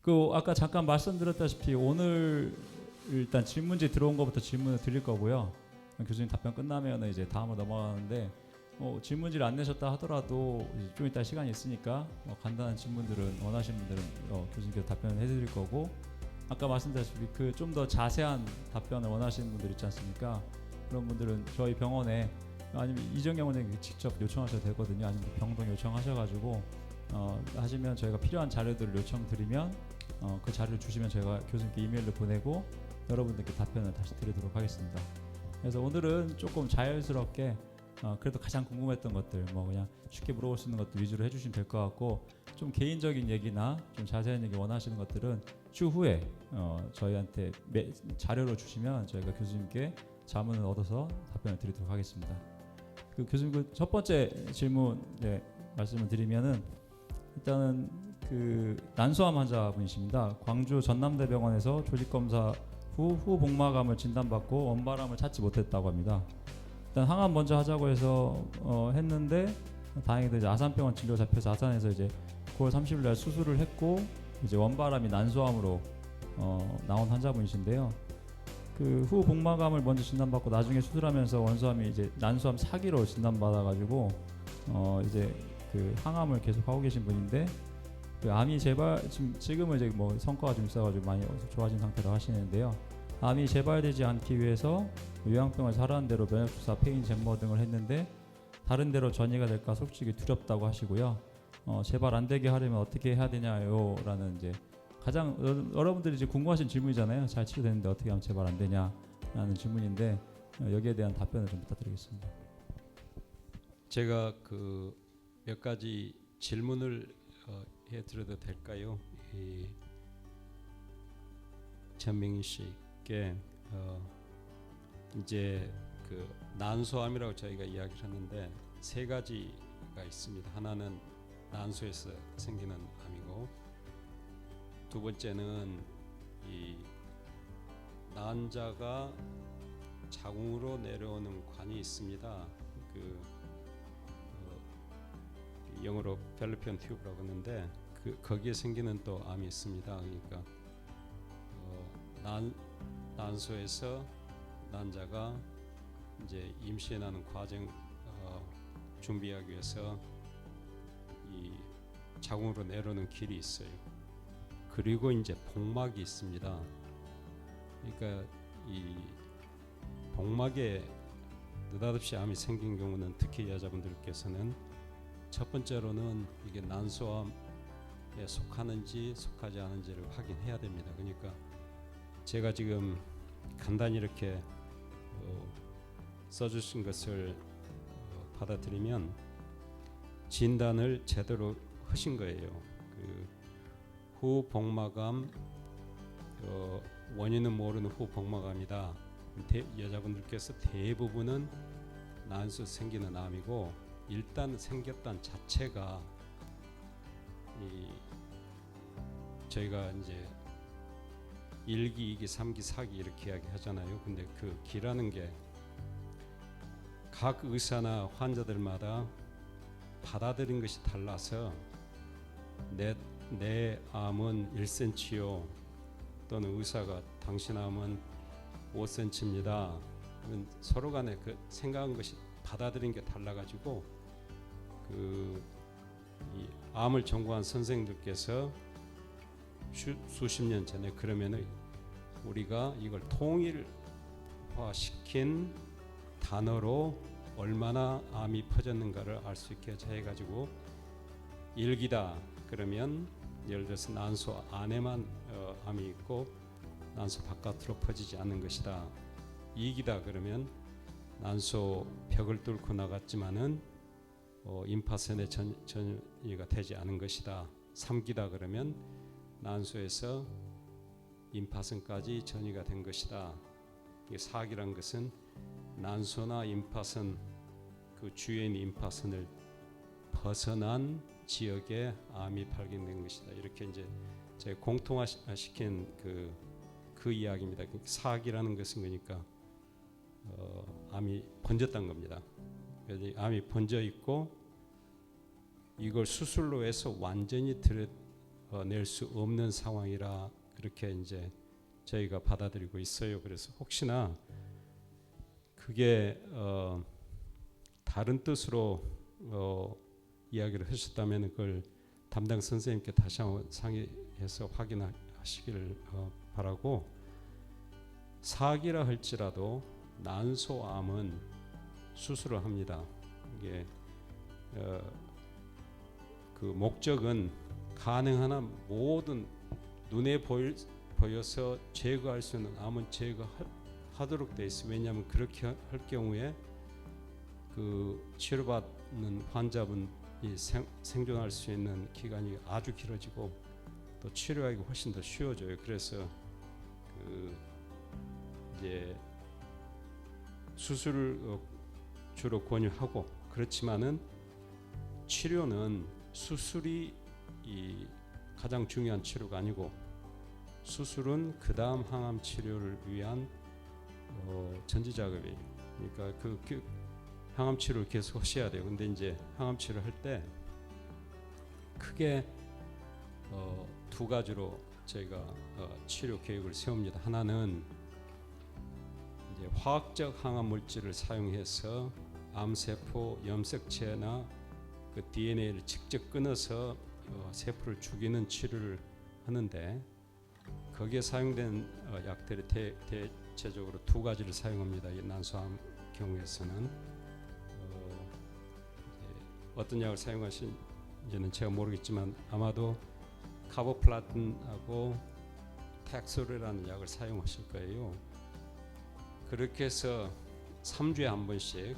그 아까 잠깐 말씀드렸다시피 오늘 일단 질문지 들어온 것부터 질문을 드릴 거고요. 교수님 답변 끝나면 이제 다음으로 넘어가는데 질문지를 안 내셨다 하더라도 이제 좀 이따 시간이 있으니까 간단한 질문들은 원하시는 분들은 교수님께서 답변을 해드릴 거고, 아까 말씀드렸다시피 그 좀 더 자세한 답변을 원하시는 분들 있지 않습니까? 그런 분들은 저희 병원에 아니면 이정경 원장님 직접 요청하셔도 되거든요. 아니면 병동 요청하셔가지고 하시면 저희가 필요한 자료들을 요청드리면 그 자료를 주시면 저희가 교수님께 이메일로 보내고 여러분들께 답변을 다시 드리도록 하겠습니다. 그래서 오늘은 조금 자연스럽게 그래도 가장 궁금했던 것들 그냥 쉽게 물어볼 수 있는 것들 위주로 해주시면 될 것 같고, 좀 개인적인 얘기나 좀 자세한 얘기 원하시는 것들은 추후에 저희한테 자료로 주시면 저희가 교수님께 자문을 얻어서 답변을 드리도록 하겠습니다. 그 교수님 그 첫 번째 질문 말씀을 드리면은, 일단은 그 난소암 환자분이십니다. 광주 전남대병원에서 조직검사 후 복막암을 진단받고 원바람을 찾지 못했다고 합니다. 일단 항암 먼저 하자고 해서 했는데 다행히도 이제 아산병원 진료 잡혀서 아산에서 이제 9월 30일 날 수술을 했고 이제 원바람이 난소암으로 나온 환자분이신데요. 그 후 복막암을 먼저 진단받고 나중에 수술하면서 원소암이 이제 난소암 4기로 진단받아가지고 이제 그 항암을 계속 하고 계신 분인데, 그 암이 지금은 이제 성과가 좀 있어가지고 많이 좋아진 상태로 하시는데요. 암이 재발되지 않기 위해서 요양병을 사라는 대로 면역주사, 페인, 젠머 등을 했는데 다른 데로 전이가 될까 솔직히 두렵다고 하시고요. 재발 안 되게 하려면 어떻게 해야 되냐요? 라는 이제 가장 여러분들이 이제 궁금하신 질문이잖아요. 잘 치료되는데 어떻게 하면 재발 안 되냐라는 질문인데 여기에 대한 답변을 좀 부탁드리겠습니다. 제가 그 몇 가지 질문을 해드려도 될까요? 전명희 씨께 이제 그 난소암이라고 저희가 이야기를 했는데 세 가지가 있습니다. 하나는 난소에서 생기는 암이고, 두 번째는 이 난자가 자궁으로 내려오는 관이 있습니다. 영어로 펠로피언 튜브라고 하는데 거기에 생기는 또 암이 있습니다. 그러니까 난소에서 난자가 이제 임신하는 과정 준비하기 위해서 이 자궁으로 내려오는 길이 있어요. 그리고 이제 복막이 있습니다. 그러니까 이 복막에 느닷없이 암이 생긴 경우는 특히 여자분들께서는 첫 번째로는 이게 난소암에 속하는지 속하지 않은지를 확인해야 됩니다. 그러니까 제가 지금 간단히 이렇게 써주신 것을 받아들이면 진단을 제대로 하신 거예요. 그 후복막암 원인은 모르는 후복막암이다. 여자분들께서 대부분은 난소 생기는 암이고, 일단 생겼다는 자체가 저희가 이제 1기, 2기, 3기, 4기 이렇게 이야기하잖아요. 근데 그 기라는 게 각 의사나 환자들마다 받아들인 것이 달라서 내 암은 1cm요, 또는 의사가 당신 암은 5cm입니다. 서로 간에 그 생각한 것이 받아들인 게 달라가지고 이 암을 전공한 선생님들께서 수십 년 전에 그러면은 우리가 이걸 통일화시킨 단어로 얼마나 암이 퍼졌는가를 알 수 있게 해가지고 1기다 그러면 예를 들어서 난소 안에만 암이 있고 난소 바깥으로 퍼지지 않는 것이다. 2기다 그러면 난소 벽을 뚫고 나갔지만은 임파선에 전이가 되지 않은 것이다. 3기다 그러면 난소에서 임파선까지 전이가 된 것이다. 4기란 것은 난소나 임파선 그 주위에 있는 임파선을 벗어난 지역에 암이 발견된 것이다. 이렇게 이제 제가 공통화시킨 그 이야기입니다. 4기라는 것은 그러니까 암이 번졌다는 겁니다. 암이 번져 있고 이걸 수술로 해서 완전히 낼 수 없는 상황이라 그렇게 이제 저희가 받아들이고 있어요. 그래서 혹시나 그게 다른 뜻으로 이야기를 하셨다면 그걸 담당 선생님께 다시 한번 상의해서 확인하시기를 바라고, 사기라 할지라도 난소암은 수술을 합니다. 이게 그 목적은 가능한 한 모든 눈에 보여서 제거할 수 있는 암은 제거하도록 돼 있어요. 왜냐하면 그렇게 할 경우에 그 치료받는 환자분이 생존할 수 있는 기간이 아주 길어지고 또 치료하기 훨씬 더 쉬워져요. 그래서 그 이제 수술을 주로 권유하고, 그렇지만은 치료는 수술이 이 가장 중요한 치료가 아니고 수술은 그 다음 항암 치료를 위한 전지작업이에요. 그러니까 그 항암 치료를 계속 하셔야 돼요. 근데 이제 항암 치료를 할 때 크게 두 가지로 저희가 치료 계획을 세웁니다. 하나는 이제 화학적 항암 물질을 사용해서 암세포 염색체나 그 DNA를 직접 끊어서 세포를 죽이는 치료를 하는데, 거기에 사용된 약들이 대체적으로 두 가지를 사용합니다. 이 난소암 경우에서는 어떤 약을 사용하신지는 제가 모르겠지만 아마도 카보플라틴하고 텍소르라는 약을 사용하실 거예요. 그렇게 해서 3주에 한 번씩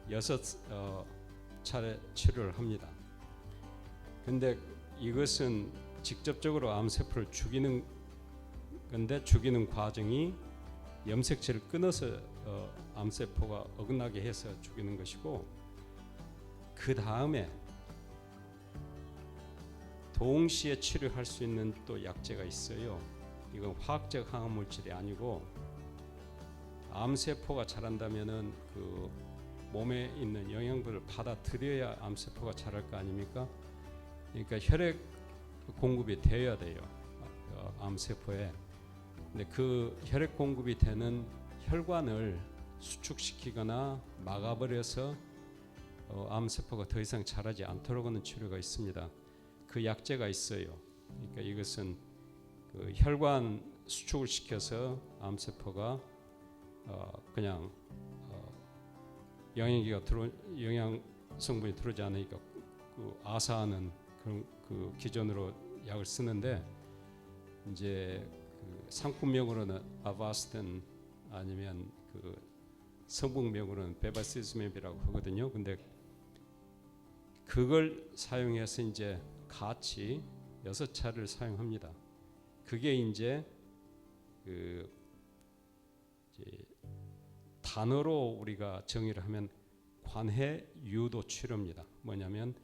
6차례 치료를 합니다. 근데 이것은 직접적으로 암세포를 죽이는 건데, 죽이는 과정이 염색체를 끊어서 암세포가 어긋나게 해서 죽이는 것이고, 그 다음에 동시에 치료할 수 있는 또 약제가 있어요. 이건 화학적 항암 물질이 아니고, 암세포가 자란다면은 그 몸에 있는 영양분을 받아들여야 암세포가 자랄 거 아닙니까? 그러니까 혈액 공급이 되어야 돼요, 암세포에. 근데 그 혈액 공급이 되는 혈관을 수축시키거나 막아버려서 암세포가 더 이상 자라지 않도록 하는 치료가 있습니다. 그 약제가 있어요. 그러니까 이것은 그 혈관 수축을 시켜서 암세포가 그냥 영양 성분이 들어오지 않으니까 그 아사하는 그런 그 기존으로 약을 쓰는데, 이제 그 상품명으로는 아바스틴 아니면 그 성분명으로는 베바시즈맵이라고 하거든요. 근데 그걸 사용해서 이제 같이 6차를 사용합니다. 그게 이제 그 단어로 우리가 정의를 하면 관해 유도 치료입니다. 뭐냐면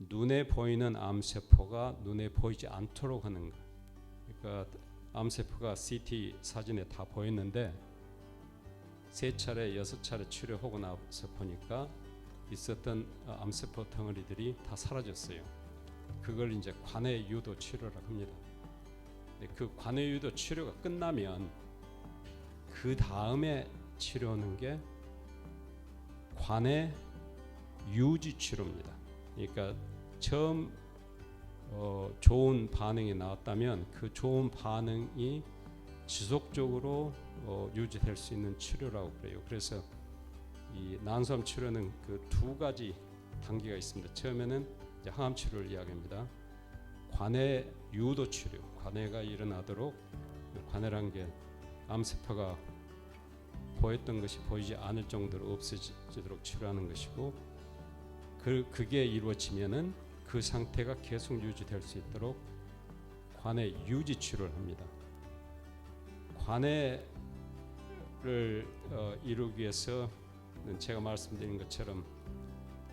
눈에 보이는 암세포가 눈에 보이지 않도록 하는 거. 그러니까 암세포가 CT 사진에 다 보였는데 3차례, 6차례 치료하고 나서 보니까 있었던 암세포 덩어리들이 다 사라졌어요. 그걸 이제 관해 유도 치료라고 합니다. 그 관해 유도 치료가 끝나면 그 다음에 치료하는 게 관해 유지 치료입니다. 그러니까 처음 좋은 반응이 나왔다면 그 좋은 반응이 지속적으로 유지될 수 있는 치료라고 그래요. 그래서 이 난소암 치료는 그 두 가지 단계가 있습니다. 처음에는 이제 항암 치료를 이야기합니다. 관해 유도 치료, 관해가 일어나도록, 관해란 게 암세포가 보였던 것이 보이지 않을 정도로 없어지도록 치료하는 것이고, 그게 이루어지면은 그 상태가 계속 유지될 수 있도록 관해 유지 치료를 합니다. 관해를 이루기 위해서는 제가 말씀드린 것처럼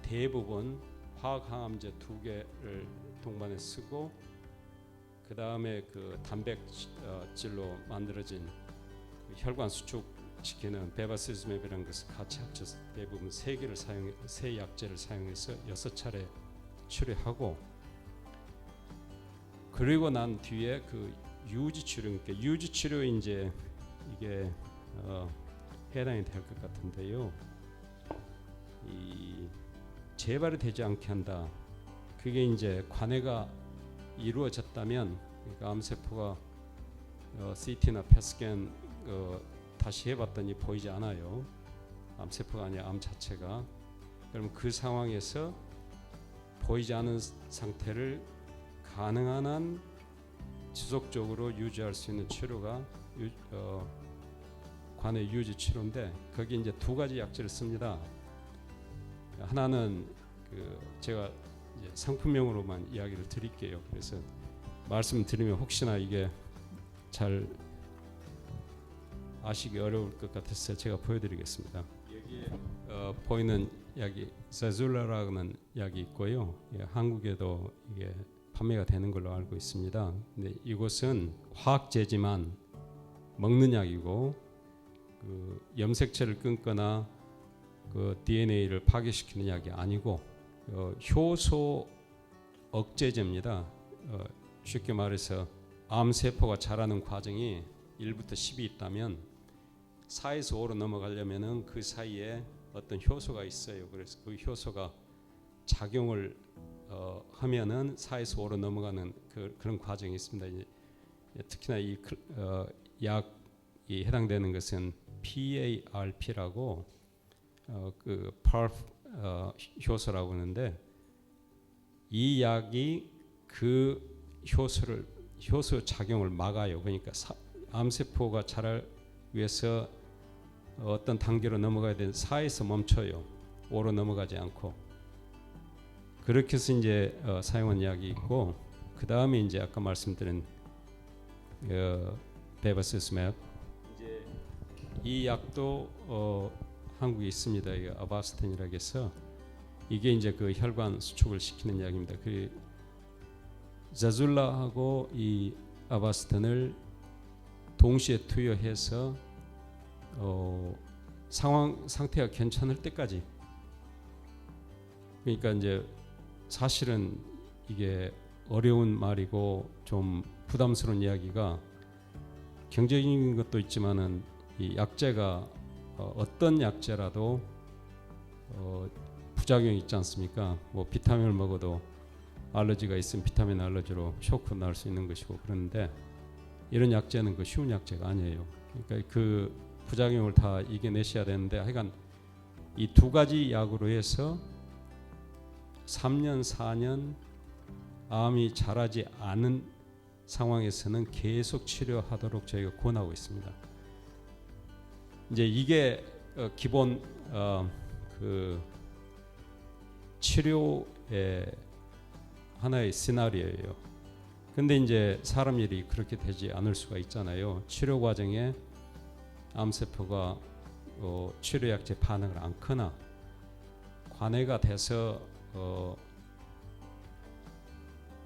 대부분 화학항암제 2개를 동반에 쓰고, 그 다음에 그 단백질로 만들어진 혈관 수축시키는 베바시즈맵이라는 것을 같이 합쳐서 대부분 3개를 세 약제를 사용해서 6차례 치료하고, 그리고 난 뒤에 그 유지 치료, 그러니까 유지 치료 이제 이게 해당이 될 것 같은데요. 이 재발이 되지 않게 한다. 그게 이제 관해가 이루어졌다면, 그러니까 암세포가 CT나 펫스캔 다시 해봤더니 보이지 않아요. 암세포가 아니라 암 자체가. 그럼 그 상황에서 보이지 않은 상태를 가능한 한 지속적으로 유지할 수 있는 치료가 관해 유지 치료인데, 거기 이제 두 가지 약제를 씁니다. 하나는 제가 이제 상품명으로만 이야기를 드릴게요. 그래서 말씀드리면 혹시나 이게 잘 아시기 어려울 것 같아서 제가 보여드리겠습니다. 여기에 보이는 약이 자줄라라는 약이 있고요. 예, 한국에도 이게 판매가 되는 걸로 알고 있습니다. 근데 이것은 화학제지만 먹는 약이고, 그 염색체를 끊거나 그 DNA를 파괴시키는 약이 아니고 효소 억제제입니다. 쉽게 말해서 암세포가 자라는 과정이 1부터 10이 있다면 4에서 5로 넘어가려면은 그 사이에 어떤 효소가 있어요. 그래서 그 효소가 작용을 하면은 4에서 5로 넘어가는 그런 과정이 있습니다. 이제 특히나 이 약이 해당되는 것은 PARP라고 그 PARP 효소라고 하는데, 이 약이 그 효소 작용을 막아요. 그러니까 암세포가 자랄 위해서 어떤 단계로 넘어가야 되는 4에서 멈춰요. 5로 넘어가지 않고. 그렇게 해서 이제 사용한 약이 있고, 그 다음에 이제 아까 말씀드린 베바시스맵, 이제 이 약도 한국에 있습니다. 이게 아바스틴이라고 해서 이게 이제 그 혈관 수축을 시키는 약입니다. 그 자줄라하고 이 아바스틴을 동시에 투여해서 상태가 괜찮을 때까지, 그러니까 이제 사실은 이게 어려운 말이고 좀 부담스러운 이야기가, 경제적인 것도 있지만은 이 약제가 어떤 약제라도 부작용이 있지 않습니까? 뭐 비타민을 먹어도 알러지가 있으면 비타민 알러지로 쇼크 날 수 있는 것이고, 그런데 이런 약제는 그 쉬운 약제가 아니에요. 그러니까 그 부작용을 다 이겨내셔야 되는데, 하여간 이 두 가지 약으로 해서 3년, 4년 암이 자라지 않은 상황에서는 계속 치료하도록 저희가 권하고 있습니다. 이제 이게 기본 그 치료의 하나의 시나리오예요. 근데 이제 사람 일이 그렇게 되지 않을 수가 있잖아요. 치료 과정에 암세포가 치료약제 반응을 않거나 관해가 돼서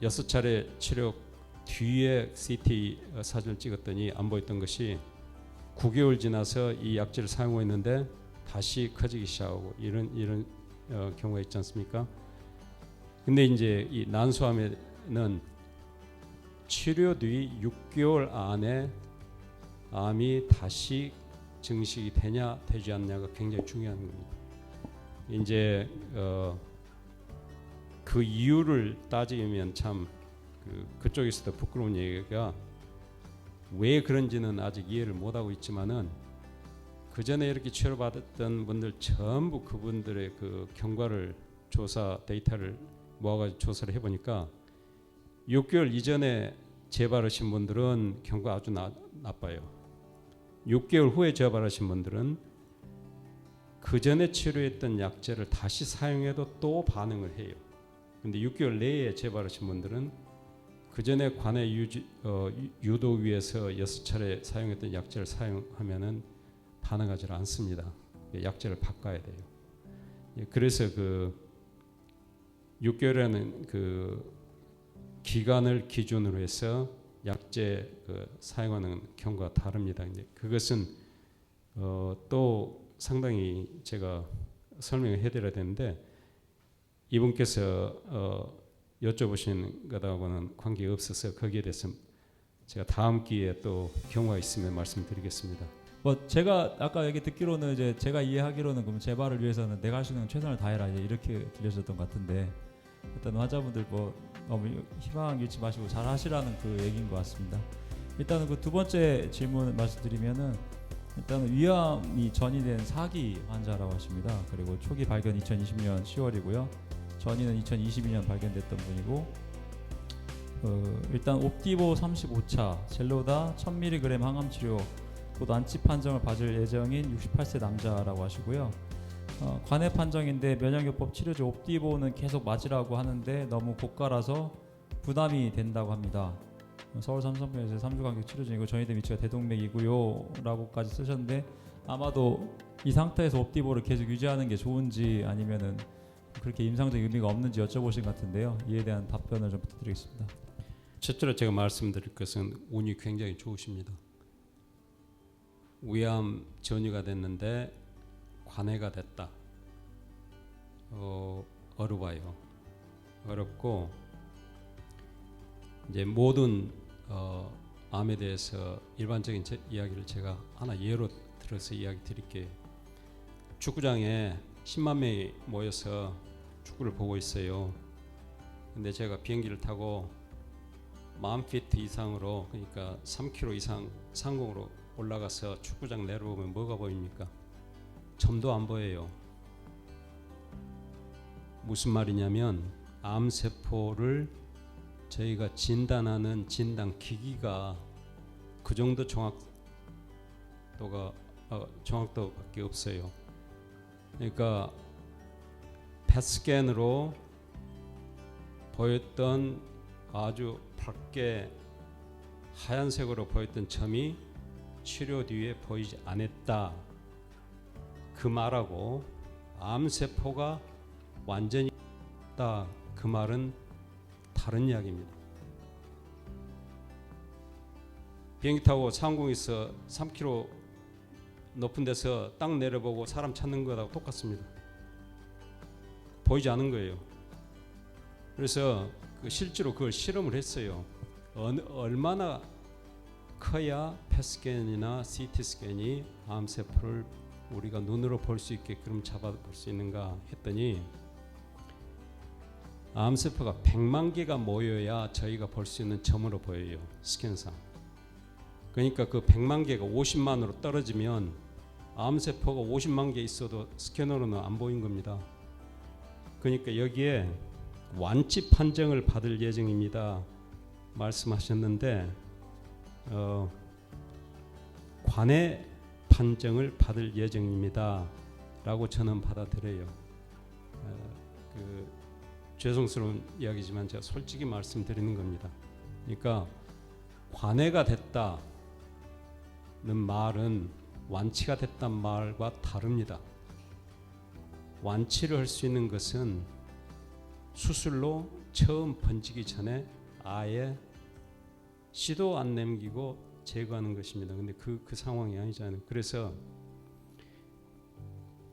6차례 치료 뒤에 CT 사진을 찍었더니 안 보였던 것이 9개월 지나서 이 약제를 사용하고 있는데 다시 커지기 시작하고 이런 경우가 있지 않습니까? 근데 이제 이 난소암에는 치료 뒤 6개월 안에 암이 다시 증식이 되냐 되지 않냐가 굉장히 중요한 겁니다. 이제 그 이유를 따지면 참 그쪽에서도 부끄러운 얘기가, 왜 그런지는 아직 이해를 못하고 있지만은 그 전에 이렇게 치료받았던 분들 전부 그분들의 그 경과를 조사 데이터를 모아가지고 조사를 해보니까 6개월 이전에 재발하신 분들은 경과 아주 나빠요. 6개월 후에 재발하신 분들은 그 전에 치료했던 약제를 다시 사용해도 또 반응을 해요. 근데 6개월 내에 재발하신 분들은 그 전에 관해 유도 위해서 6차례 사용했던 약제를 사용하면은 반응하지 않습니다. 약제를 바꿔야 돼요. 그래서 그 6개월이라는 그 기간을 기준으로 해서 약제 사용하는 경우가 다릅니다. 이제 그것은 또 상당히 제가 설명을 해드려야 되는데, 이분께서 여쭤보시는 것하고는 관계가 없어서 거기에 대해서 제가 다음 기회에 또 경우가 있으면 말씀드리겠습니다. 뭐 제가 아까 얘기 듣기로는 이제 제가 이해하기로는 그럼 재발을 위해서는 내가 할 수 있는 건 최선을 다해라 이렇게 들려졌던 것 같은데 일단 환자분들 뭐 너무 희망 잃지 마시고 잘 하시라는 그 얘기인 것 같습니다. 일단은 그 두 번째 질문 말씀드리면은 일단은 위암이 전이된 4기 환자라고 하십니다. 그리고 초기 발견 2020년 10월이고요. 전이는 2022년 발견됐던 분이고 일단 옵디보 35차, 젤로다 1000mg 항암치료 곧 완치 판정을 받을 예정인 68세 남자라고 하시고요. 관해 판정인데 면역요법 치료제 옵디보는 계속 맞으라고 하는데 너무 고가라서 부담이 된다고 합니다. 서울 삼성병원에서 3주 간격 치료 중이고 전이된 위치가 대동맥이고요 라고까지 쓰셨는데 아마도 이 상태에서 옵디보를 계속 유지하는 게 좋은지 아니면은 그렇게 임상적 의미가 없는지 여쭤보신 것 같은데요. 이에 대한 답변을 좀 부탁드리겠습니다. 첫째로 제가 말씀드릴 것은 운이 굉장히 좋으십니다. 위암 전이가 됐는데 관해가 됐다. 어려워요. 어렵고 이제 모든 암에 대해서 일반적인 이야기를 제가 하나 예로 들어서 이야기 드릴게요. 축구장에 10만 명이 모여서 축구를 보고 있어요. 근데 제가 비행기를 타고 10,000피트 이상으로 그러니까 3km 이상 상공으로 올라가서 축구장 내려보면 뭐가 보입니까? 점도 안 보여요. 무슨 말이냐면 암세포를 저희가 진단하는 진단 기기가 그 정도 정확도밖에 없어요. 그러니까 펫스캔으로 보였던 아주 밝게 하얀색으로 보였던 점이 치료 뒤에 보이지 않았다. 그 말하고 암세포가 완전히 없다. 그 말은 다른 이야기입니다. 비행기 타고 상공에서 3km 높은 데서 땅 내려보고 사람 찾는 거하고 똑같습니다. 보이지 않은 거예요. 그래서 실제로 그걸 실험을 했어요. 얼마나 커야 펫스캔이나 CT스캔이 암세포를 우리가 눈으로 볼 수 있게끔 잡아볼 수 있는가 했더니 암세포가 100만 개가 모여야 저희가 볼 수 있는 점으로 보여요. 스캔상. 그러니까 그 100만 개가 50만으로 떨어지면 암세포가 50만 개 있어도 스캐너로는 안 보인 겁니다. 그러니까 여기에 완치 판정을 받을 예정입니다. 말씀하셨는데 관해 판정을 받을 예정입니다. 라고 저는 받아들여요. 죄송스러운 이야기지만 제가 솔직히 말씀드리는 겁니다. 그러니까 관해가 됐다는 말은 완치가 됐단 말과 다릅니다. 완치를 할 수 있는 것은 수술로 처음 번지기 전에 아예 씨도 안 남기고 제거하는 것입니다. 근데 그 상황이 아니잖아요. 그래서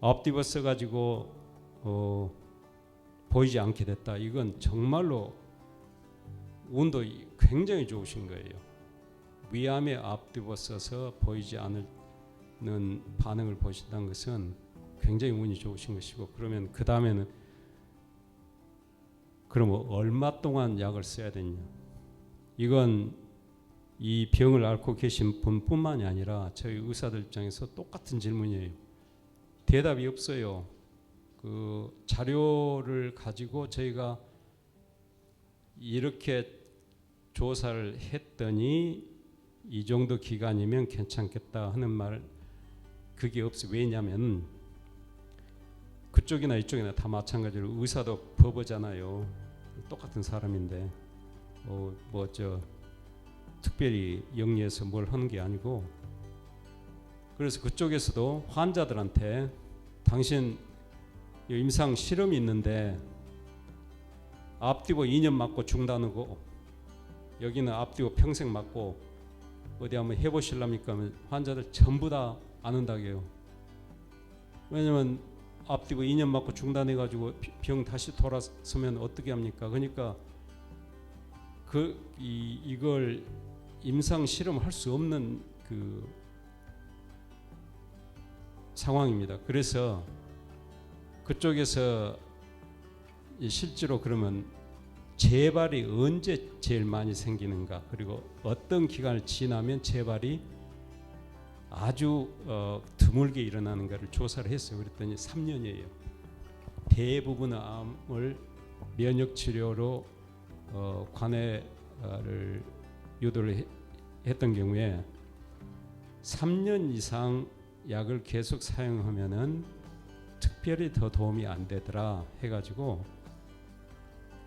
옵디버 써가지고 보이지 않게 됐다. 이건 정말로 운도 굉장히 좋으신 거예요. 위암에 옵디버 써서 보이지 않는 반응을 보신다는 것은 굉장히 운이 좋으신 것이고, 그러면 그 다음에는 그럼 얼마 동안 약을 써야 되냐? 이건 이 병을 앓고 계신 분뿐만이 아니라 저희 의사들 입장에서 똑같은 질문이에요. 대답이 없어요. 그 자료를 가지고 저희가 이렇게 조사를 했더니 이 정도 기간이면 괜찮겠다 하는 말 그게 없어요. 왜냐하면 그쪽이나 이쪽이나 다 마찬가지로 의사도 바보잖아요. 똑같은 사람인데 특별히 영리해서 뭘 하는 게 아니고, 그래서 그쪽에서도 환자들한테 당신 임상 실험이 있는데 앞뒤고 2년 맞고 중단하고 여기는 앞뒤고 평생 맞고 어디 한번 해보실랍니까 하면 환자들 전부 다 안 한다고 해요. 왜냐면 앞뒤고 2년 맞고 중단해가지고 병 다시 돌아서면 어떻게 합니까? 그러니까 이걸 임상 실험할 수 없는 그 상황입니다. 그래서 그쪽에서 실제로 그러면 재발이 언제 제일 많이 생기는가, 그리고 어떤 기간을 지나면 재발이 아주 드물게 일어나는가를 조사를 했어요. 그랬더니 3년이에요. 대부분의 암을 면역 치료로 관해를 유도를 했던 경우에 3년 이상 약을 계속 사용하면은 특별히 더 도움이 안 되더라 해가지고,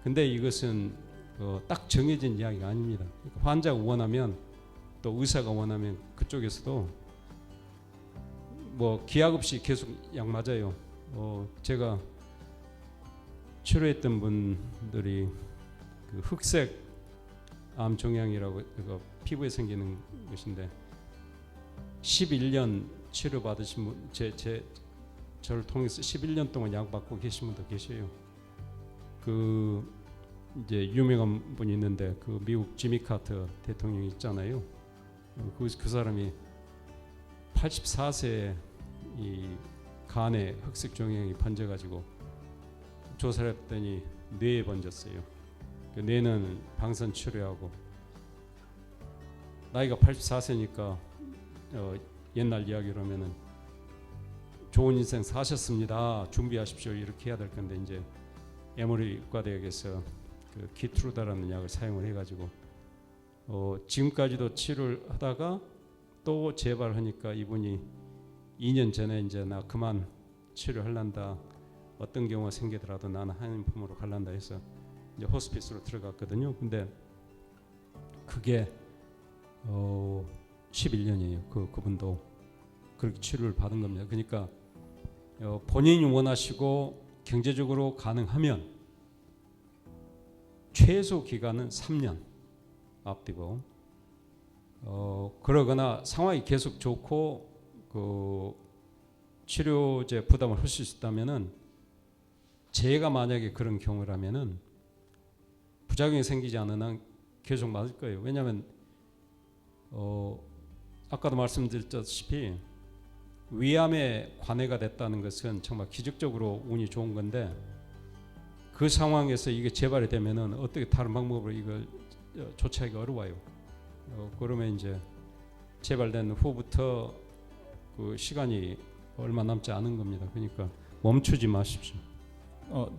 근데 이것은 딱 정해진 이야기가 아닙니다. 그러니까 환자가 원하면, 또 의사가 원하면 그쪽에서도 뭐 기약 없이 계속 약 맞아요. 제가 치료했던 분들이 그 흑색 암 종양이라고 피부에 생기는 것인데 11년 치료 받으신 분, 저를 통해서 11년 동안 약 받고 계신 분도 계셔요. 그 이제 유명한 분이 있는데 그 미국 지미 카터 대통령이 있잖아요. 그 사람이 84세에 이 간에 흑색 종양이 번져가지고 조사를 했더니 뇌에 번졌어요. 그 뇌는 방사선 치료하고, 나이가 84세니까 옛날 이야기로 하면은 좋은 인생 사셨습니다, 준비하십시오, 이렇게 해야 될 건데, 이제 에머리 의과대학에서 그 키트루다라는 약을 사용을 해가지고 지금까지도 치료를 하다가 또 재발하니까 이분이 2년 전에 이제 나 그만 치료할란다, 어떤 경우가 생기더라도 나는 한인품으로 갈란다 해서 이제 호스피스로 들어갔거든요. 근데 그게 11년이에요. 그분도 그렇게 치료를 받은 겁니다. 그러니까 본인이 원하시고 경제적으로 가능하면 최소 기간은 3년 앞뒤고, 그러거나 상황이 계속 좋고 그 치료제 부담을 할 수 있다면은, 제가 만약에 그런 경우라면은 부작용이 생기지 않은 한 계속 맞을 거예요. 왜냐하면 아까도 말씀드렸다시피 위암에 관해가 됐다는 것은 정말 기적적으로 운이 좋은 건데, 그 상황에서 이게 재발이 되면은 어떻게 다른 방법으로 이걸 조치하기가 어려워요. 그러면 이제 재발된 후부터 그 시간이 얼마 남지 않은 겁니다. 그러니까 멈추지 마십시오.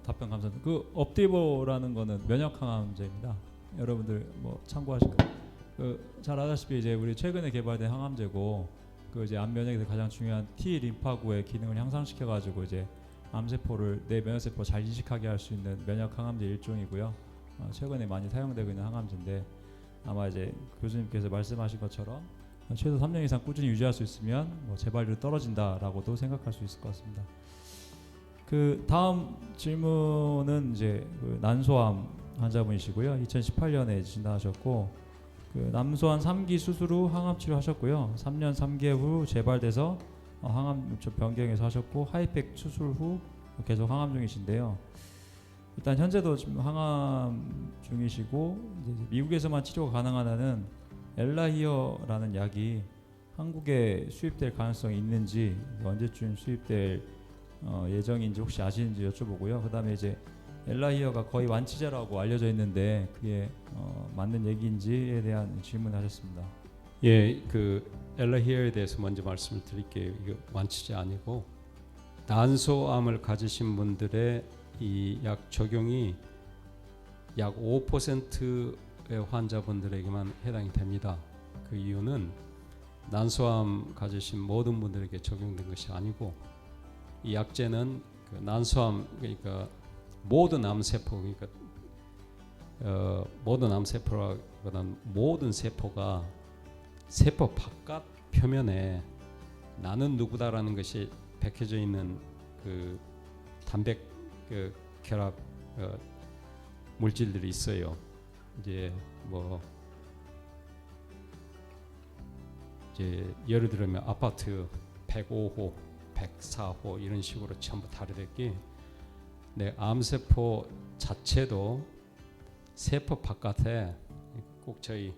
답변 감사합니다. 그 업디보라는 거는 면역 항암제입니다. 여러분들 뭐 참고하실 거. 잘 아다시피 이제 우리 최근에 개발된 항암제고, 그 이제 암 면역에서 가장 중요한 T 림파구의 기능을 향상시켜 가지고 이제 암세포를 내 면역세포 잘 이식하게 할 수 있는 면역 항암제 일종이고요. 최근에 많이 사용되고 있는 항암제인데, 아마 이제 교수님께서 말씀하신 것처럼 최소 3년 이상 꾸준히 유지할 수 있으면 뭐 재발률이 떨어진다라고도 생각할 수 있을 것 같습니다. 그 다음 질문은 이제 그 난소암 환자분이시고요. 2018년에 진단하셨고, 그 남소암 3기 수술 후 항암 치료하셨고요. 3년 3개월 후 재발돼서 항암 변경해서 하셨고, 하이팩 수술 후 계속 항암 중이신데요. 일단 현재도 지금 항암 중이시고, 이제 미국에서만 치료가 가능하다는 엘라히어라는 약이 한국에 수입될 가능성이 있는지, 언제쯤 수입될 예정인지 혹시 아시는지 여쭤보고요. 그다음에 이제 엘라히어가 거의 완치제라고 알려져 있는데 그게 맞는 얘기인지에 대한 질문을 하셨습니다. 예, 그 엘라히어에 대해서 먼저 말씀을 드릴게요. 이거 완치제 아니고 난소암을 가지신 분들의 이 약 적용이 약 5%의 환자분들에게만 해당이 됩니다. 그 이유는 난소암 가지신 모든 분들에게 적용된 것이 아니고, 이 약제는 그 난소암, 그러니까 모든 암세포, 그러니까 모든 암세포라기보다는 모든 세포가 세포 바깥 표면에 나는 누구다라는 것이 박혀져 있는 그 단백 그 결합 물질들이 있어요. 이제 뭐 이제 예를 들면 아파트 105호, 104호 이런 식으로 전부 다르게 내 암세포 자체도 세포 바깥에 꼭 저희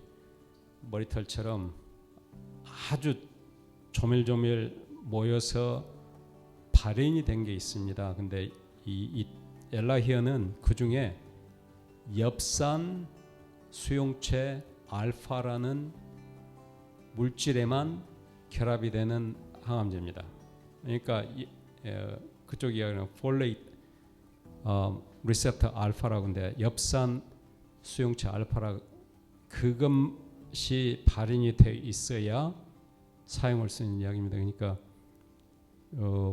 머리털처럼 아주 조밀조밀 모여서 발현이 된 게 있습니다. 근데 이 엘라히어는 그 중에 엽산 수용체 알파라는 물질에만 결합이 되는 항암제입니다. 그러니까 그쪽 이야기는 폴레이트 리셉터 알파라고 하는데 엽산 수용체 알파라 그것이 발현이 돼 있어야 사용할 수 있는 약입니다. 그러니까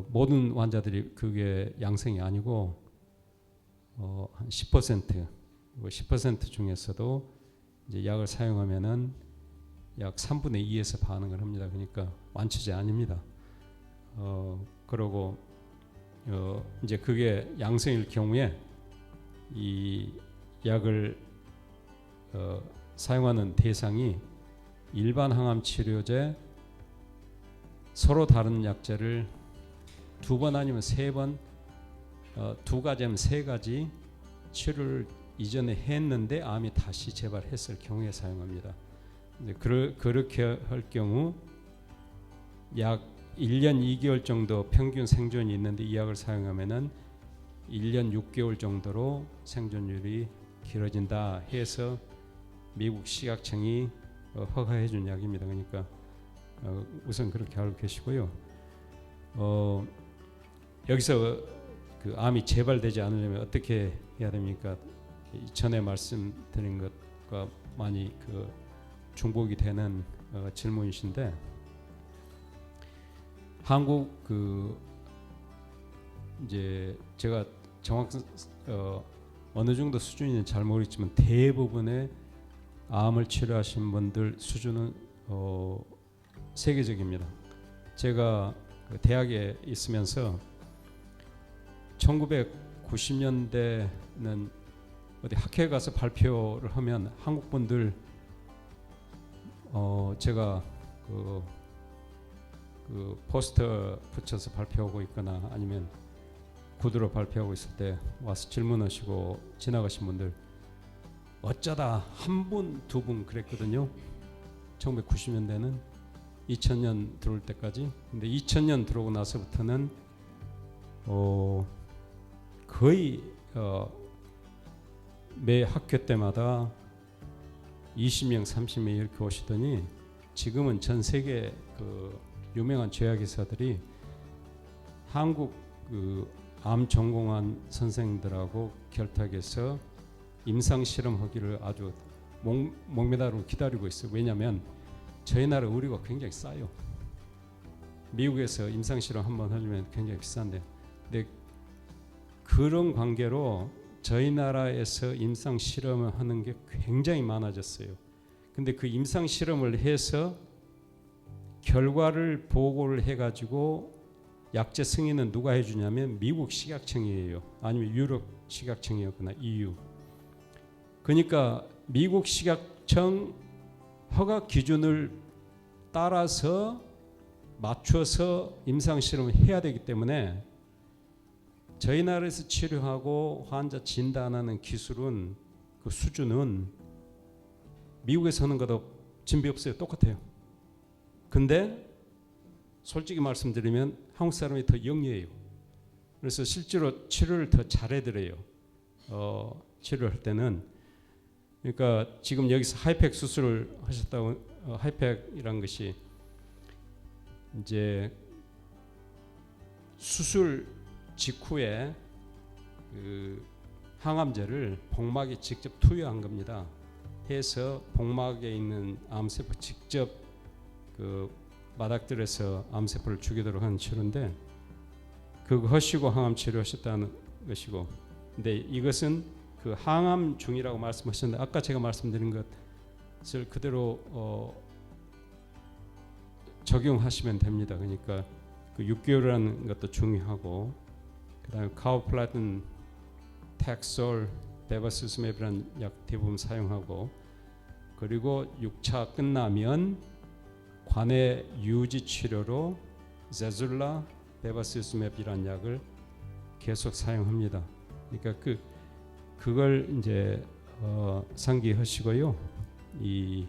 모든 환자들이 그게 양성이 아니고 한 10% 중에서도 이제 약을 사용하면은 약 3분의 2에서 반응을 합니다. 그러니까 완치제 아닙니다. 그러고 이제 그게 양성일 경우에 이 약을 사용하는 대상이 일반 항암 치료제 서로 다른 약제를 2번 아니면 3번 2가지면 3가지 치료를 이전에 했는데 암이 다시 재발했을 경우에 사용합니다. 이제 그렇게 할 경우 약 1년 2개월 정도 평균 생존이 있는데 이 약을 사용하면은 1년 6개월 정도로 생존율이 길어진다 해서 미국 식약청이 허가해 준 약입니다. 그러니까 우선 그렇게 알고 계시고요. 여기서 그 암이 재발되지 않으려면 어떻게 해야 됩니까? 전에 말씀드린 것과 많이 그 중복이 되는 질문이신데 한국 그 이제 제가 정확한 어느 정도 수준인지는 잘 모르겠지만 대부분의 암을 치료하신 분들 수준은 세계적입니다. 제가 그 대학에 있으면서 1990년대는 어디 학회에 가서 발표를 하면 한국 분들 제가 그 포스터 붙여서 발표하고 있거나 아니면 구두로 발표하고 있을 때 와서 질문하시고 지나가신 분들 어쩌다 한 분, 두 분 그랬거든요. 1990년대는 2000년 들어올 때까지. 근데 2000년 들어오고 나서부터는 거의 매 학교 때마다 20명, 30명 이렇게 오시더니 지금은 전 세계 그 유명한 제약회사들이 한국 그 암 전공한 선생들하고 결탁해서 임상 실험하기를 아주 목매다로 기다리고 있어요. 왜냐하면 저희 나라 의료가 굉장히 싸요. 미국에서 임상 실험 한번 하려면 굉장히 비싼데, 근데 그런 관계로 저희 나라에서 임상 실험을 하는 게 굉장히 많아졌어요. 근데 그 임상 실험을 해서 결과를 보고를 해가지고 약제 승인은 누가 해주냐면 미국 식약청이에요. 아니면 유럽 식약청이었거나 EU. 그러니까 미국 식약청 허가 기준을 따라서 맞춰서 임상 실험을 해야 되기 때문에 저희 나라에서 치료하고 환자 진단하는 기술은 그 수준은 미국에서 하는 것도 진비 없어요. 똑같아요. 근데 솔직히 말씀드리면 한국 사람이 더 영리해요. 그래서 실제로 치료를 더 잘해드려요. 치료를 할 때는. 그러니까 지금 여기서 하이팩 수술을 하셨다고, 하이팩이란 것이 이제 수술 직후에 그 항암제를 복막에 직접 투여한 겁니다. 해서 복막에 있는 암세포 직접 그 마닥들에서 암세포를 죽이도록 하는 치료인데, 그거 하시고 항암 치료하셨다는 것이고, 근데 이것은 그 항암 중이라고 말씀하셨는데 아까 제가 말씀드린 것을 그대로 적용하시면 됩니다. 그러니까 그 6개월이라는 것도 중요하고, 그다음에 카오플라틴, 텍솔, 베바시즈맵이라는 약 대부분 사용하고, 그리고 6차 끝나면 관해 유지 치료로 제줄라, 베바시즈맵이라는 약을 계속 사용합니다. 그러니까 그걸 이제 상기하시고요. 이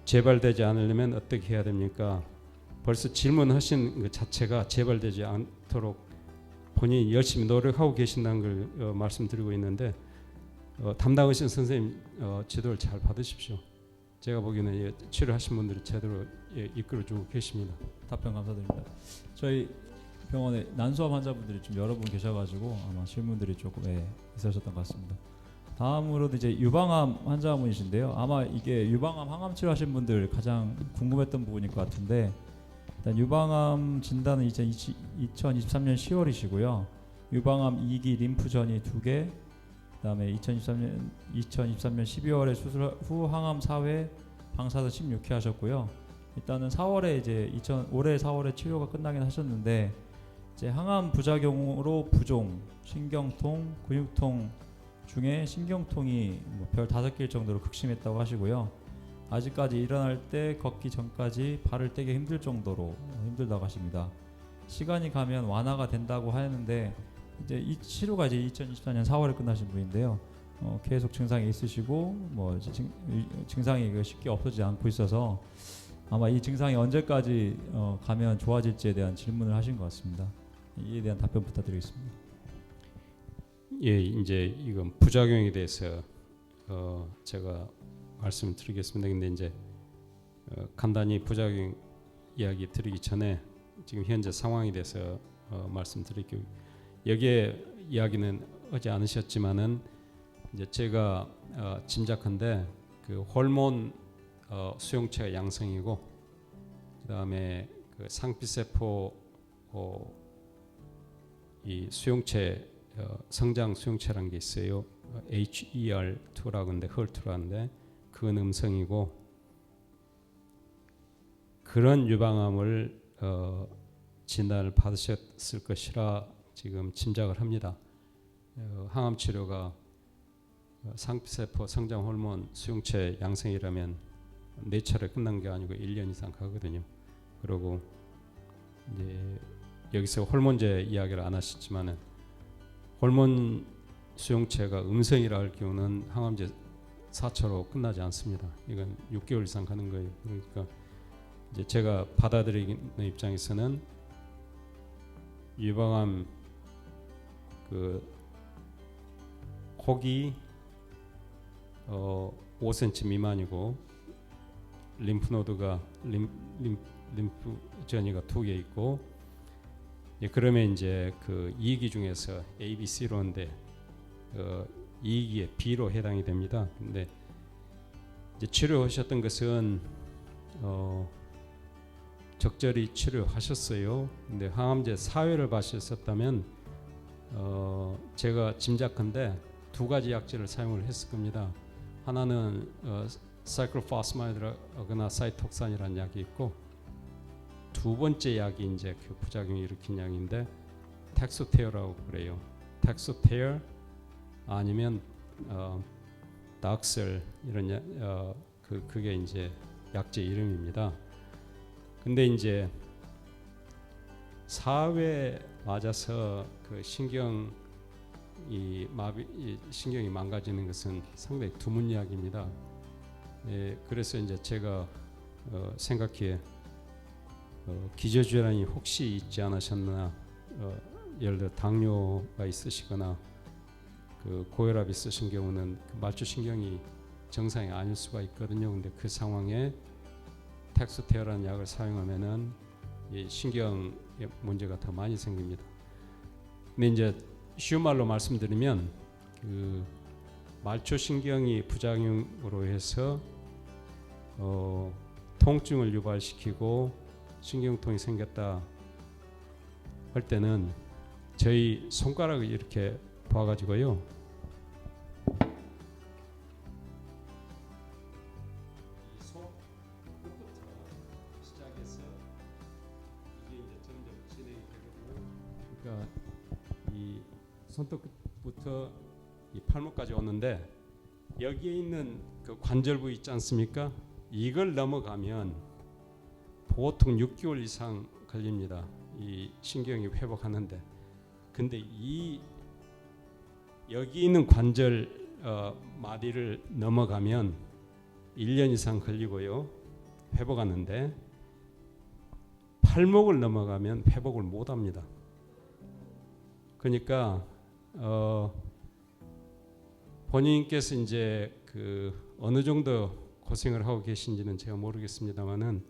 재발되지 않으려면 어떻게 해야 됩니까? 벌써 질문하신 것 자체가 재발되지 않도록 본인이 열심히 노력하고 계신다는 걸 말씀드리고 있는데 담당하신 선생님 지도를 잘 받으십시오. 제가 보기에는 치료하신 분들이 제대로 이끌어주고 계십니다. 답변 감사드립니다. 저희 병원에 난소암 환자분들이 좀 여러 분 계셔가지고 아마 질문들이 조금 있으셨던 것 같습니다. 다음으로도 이제 유방암 환자분이신데요. 아마 이게 유방암 항암 치료하신 분들 가장 궁금했던 부분일 것 같은데, 일단 유방암 진단은 2023년 10월이시고요. 유방암 2기 림프전이 2개, 그다음에 2023년 12월에 수술 후 항암 4회, 방사선 16회 하셨고요. 일단은 4월에 이제 올해 4월에 치료가 끝나긴 하셨는데, 이제 항암 부작용으로 부종, 신경통, 근육통 중에 신경통이 별 5개일 정도로 극심했다고 하시고요. 아직까지 일어날 때 걷기 전까지 발을 떼기 힘들 정도로 힘들다고 하십니다. 시간이 가면 완화가 된다고 하는데, 이제 이 치료가 이제 2024년 4월에 끝나신 분인데요. 계속 증상이 있으시고 증상이 쉽게 없어지지 않고 있어서 아마 이 증상이 언제까지 가면 좋아질지에 대한 질문을 하신 것 같습니다. 이에 대한 답변 부탁드리겠습니다. 예, 이제 이건 부작용에 대해서 제가 말씀을 드리겠습니다. 근데 이제 간단히 부작용 이야기 드리기 전에 지금 현재 상황에 대해서 말씀드릴게요. 여기에 이야기는 하지 않으셨지만은 이제 제가 짐작한데 그 호르몬 수용체가 양성이고, 그다음에 그 상피세포 이 수용체 성장 수용체라는 게 있어요. HER2라고 하는데 HER2라는데 그건 음성이고, 그런 유방암을 진단을 받으셨을 것이라 지금 짐작을 합니다. 항암 치료가 상피세포 성장 호르몬 수용체 양성이라면 4차례 끝난 게 아니고 1년 이상 가거든요. 그리고 이제 여기서 호르몬제 이야기를 안 하셨지만은 호르몬 수용체가 음성이라 할 경우는 항암제 4차로 끝나지 않습니다. 이건 6개월 이상 가는 거예요. 그러니까 이제 제가 받아들이는 입장에서는 유방암 그 혹이 5cm 미만이고 림프노드가 림프전이가 2개 있고, 예, 그러면 이제 그 2기 중에서 A, B, C로 하는데 2기에 B로 해당이 됩니다. 근데 이제 치료하셨던 것은 적절히 치료하셨어요. 근데 항암제 4회를 마셨었다면 제가 짐작한데 2가지 약제를 사용을 했을 겁니다. 하나는 사이클로파스마이드라거나 사이톡산이라는 약이 있고, 2번째 약이 이제 그 부작용을 일으킨 약인데 텍소테어라고 그래요. 텍소테어 아니면 닥셀 이런 그게 이제 약제 이름입니다. 근데 이제 4회 맞아서 그 신경이 망가지는 것은 상당히 드문 이야기입니다. 예, 그래서 이제 제가 생각해 기저질환이 혹시 있지 않으셨나, 예를 들어 당뇨가 있으시거나 그 고혈압 있으신 경우는 그 말초신경이 정상이 아닐 수가 있거든요. 근데 그 상황에 텍소테어라는 약을 사용하면은 이 신경에 문제가 더 많이 생깁니다. 근데 이제 쉬운 말로 말씀드리면 그 말초신경이 부작용으로 해서 통증을 유발시키고 신경통이 생겼다 할 때는 저희 손가락을 이렇게 봐가지고요, 손 끝부터 시작해서 이게 이제 점점 진행이 되거든요. 그러니까 이 손톱 끝부터 이 팔목까지 오는데, 여기에 있는 그 관절 부위 있지 않습니까? 이걸 넘어가면 보통 6개월 이상 걸립니다. 이 신경이 회복하는데. 근데 이 여기 있는 관절 마디를 넘어가면 1년 이상 걸리고요. 회복하는데 팔목을 넘어가면 회복을 못 합니다. 그러니까 본인께서 이제 그 어느 정도 고생을 하고 계신지는 제가 모르겠습니다만은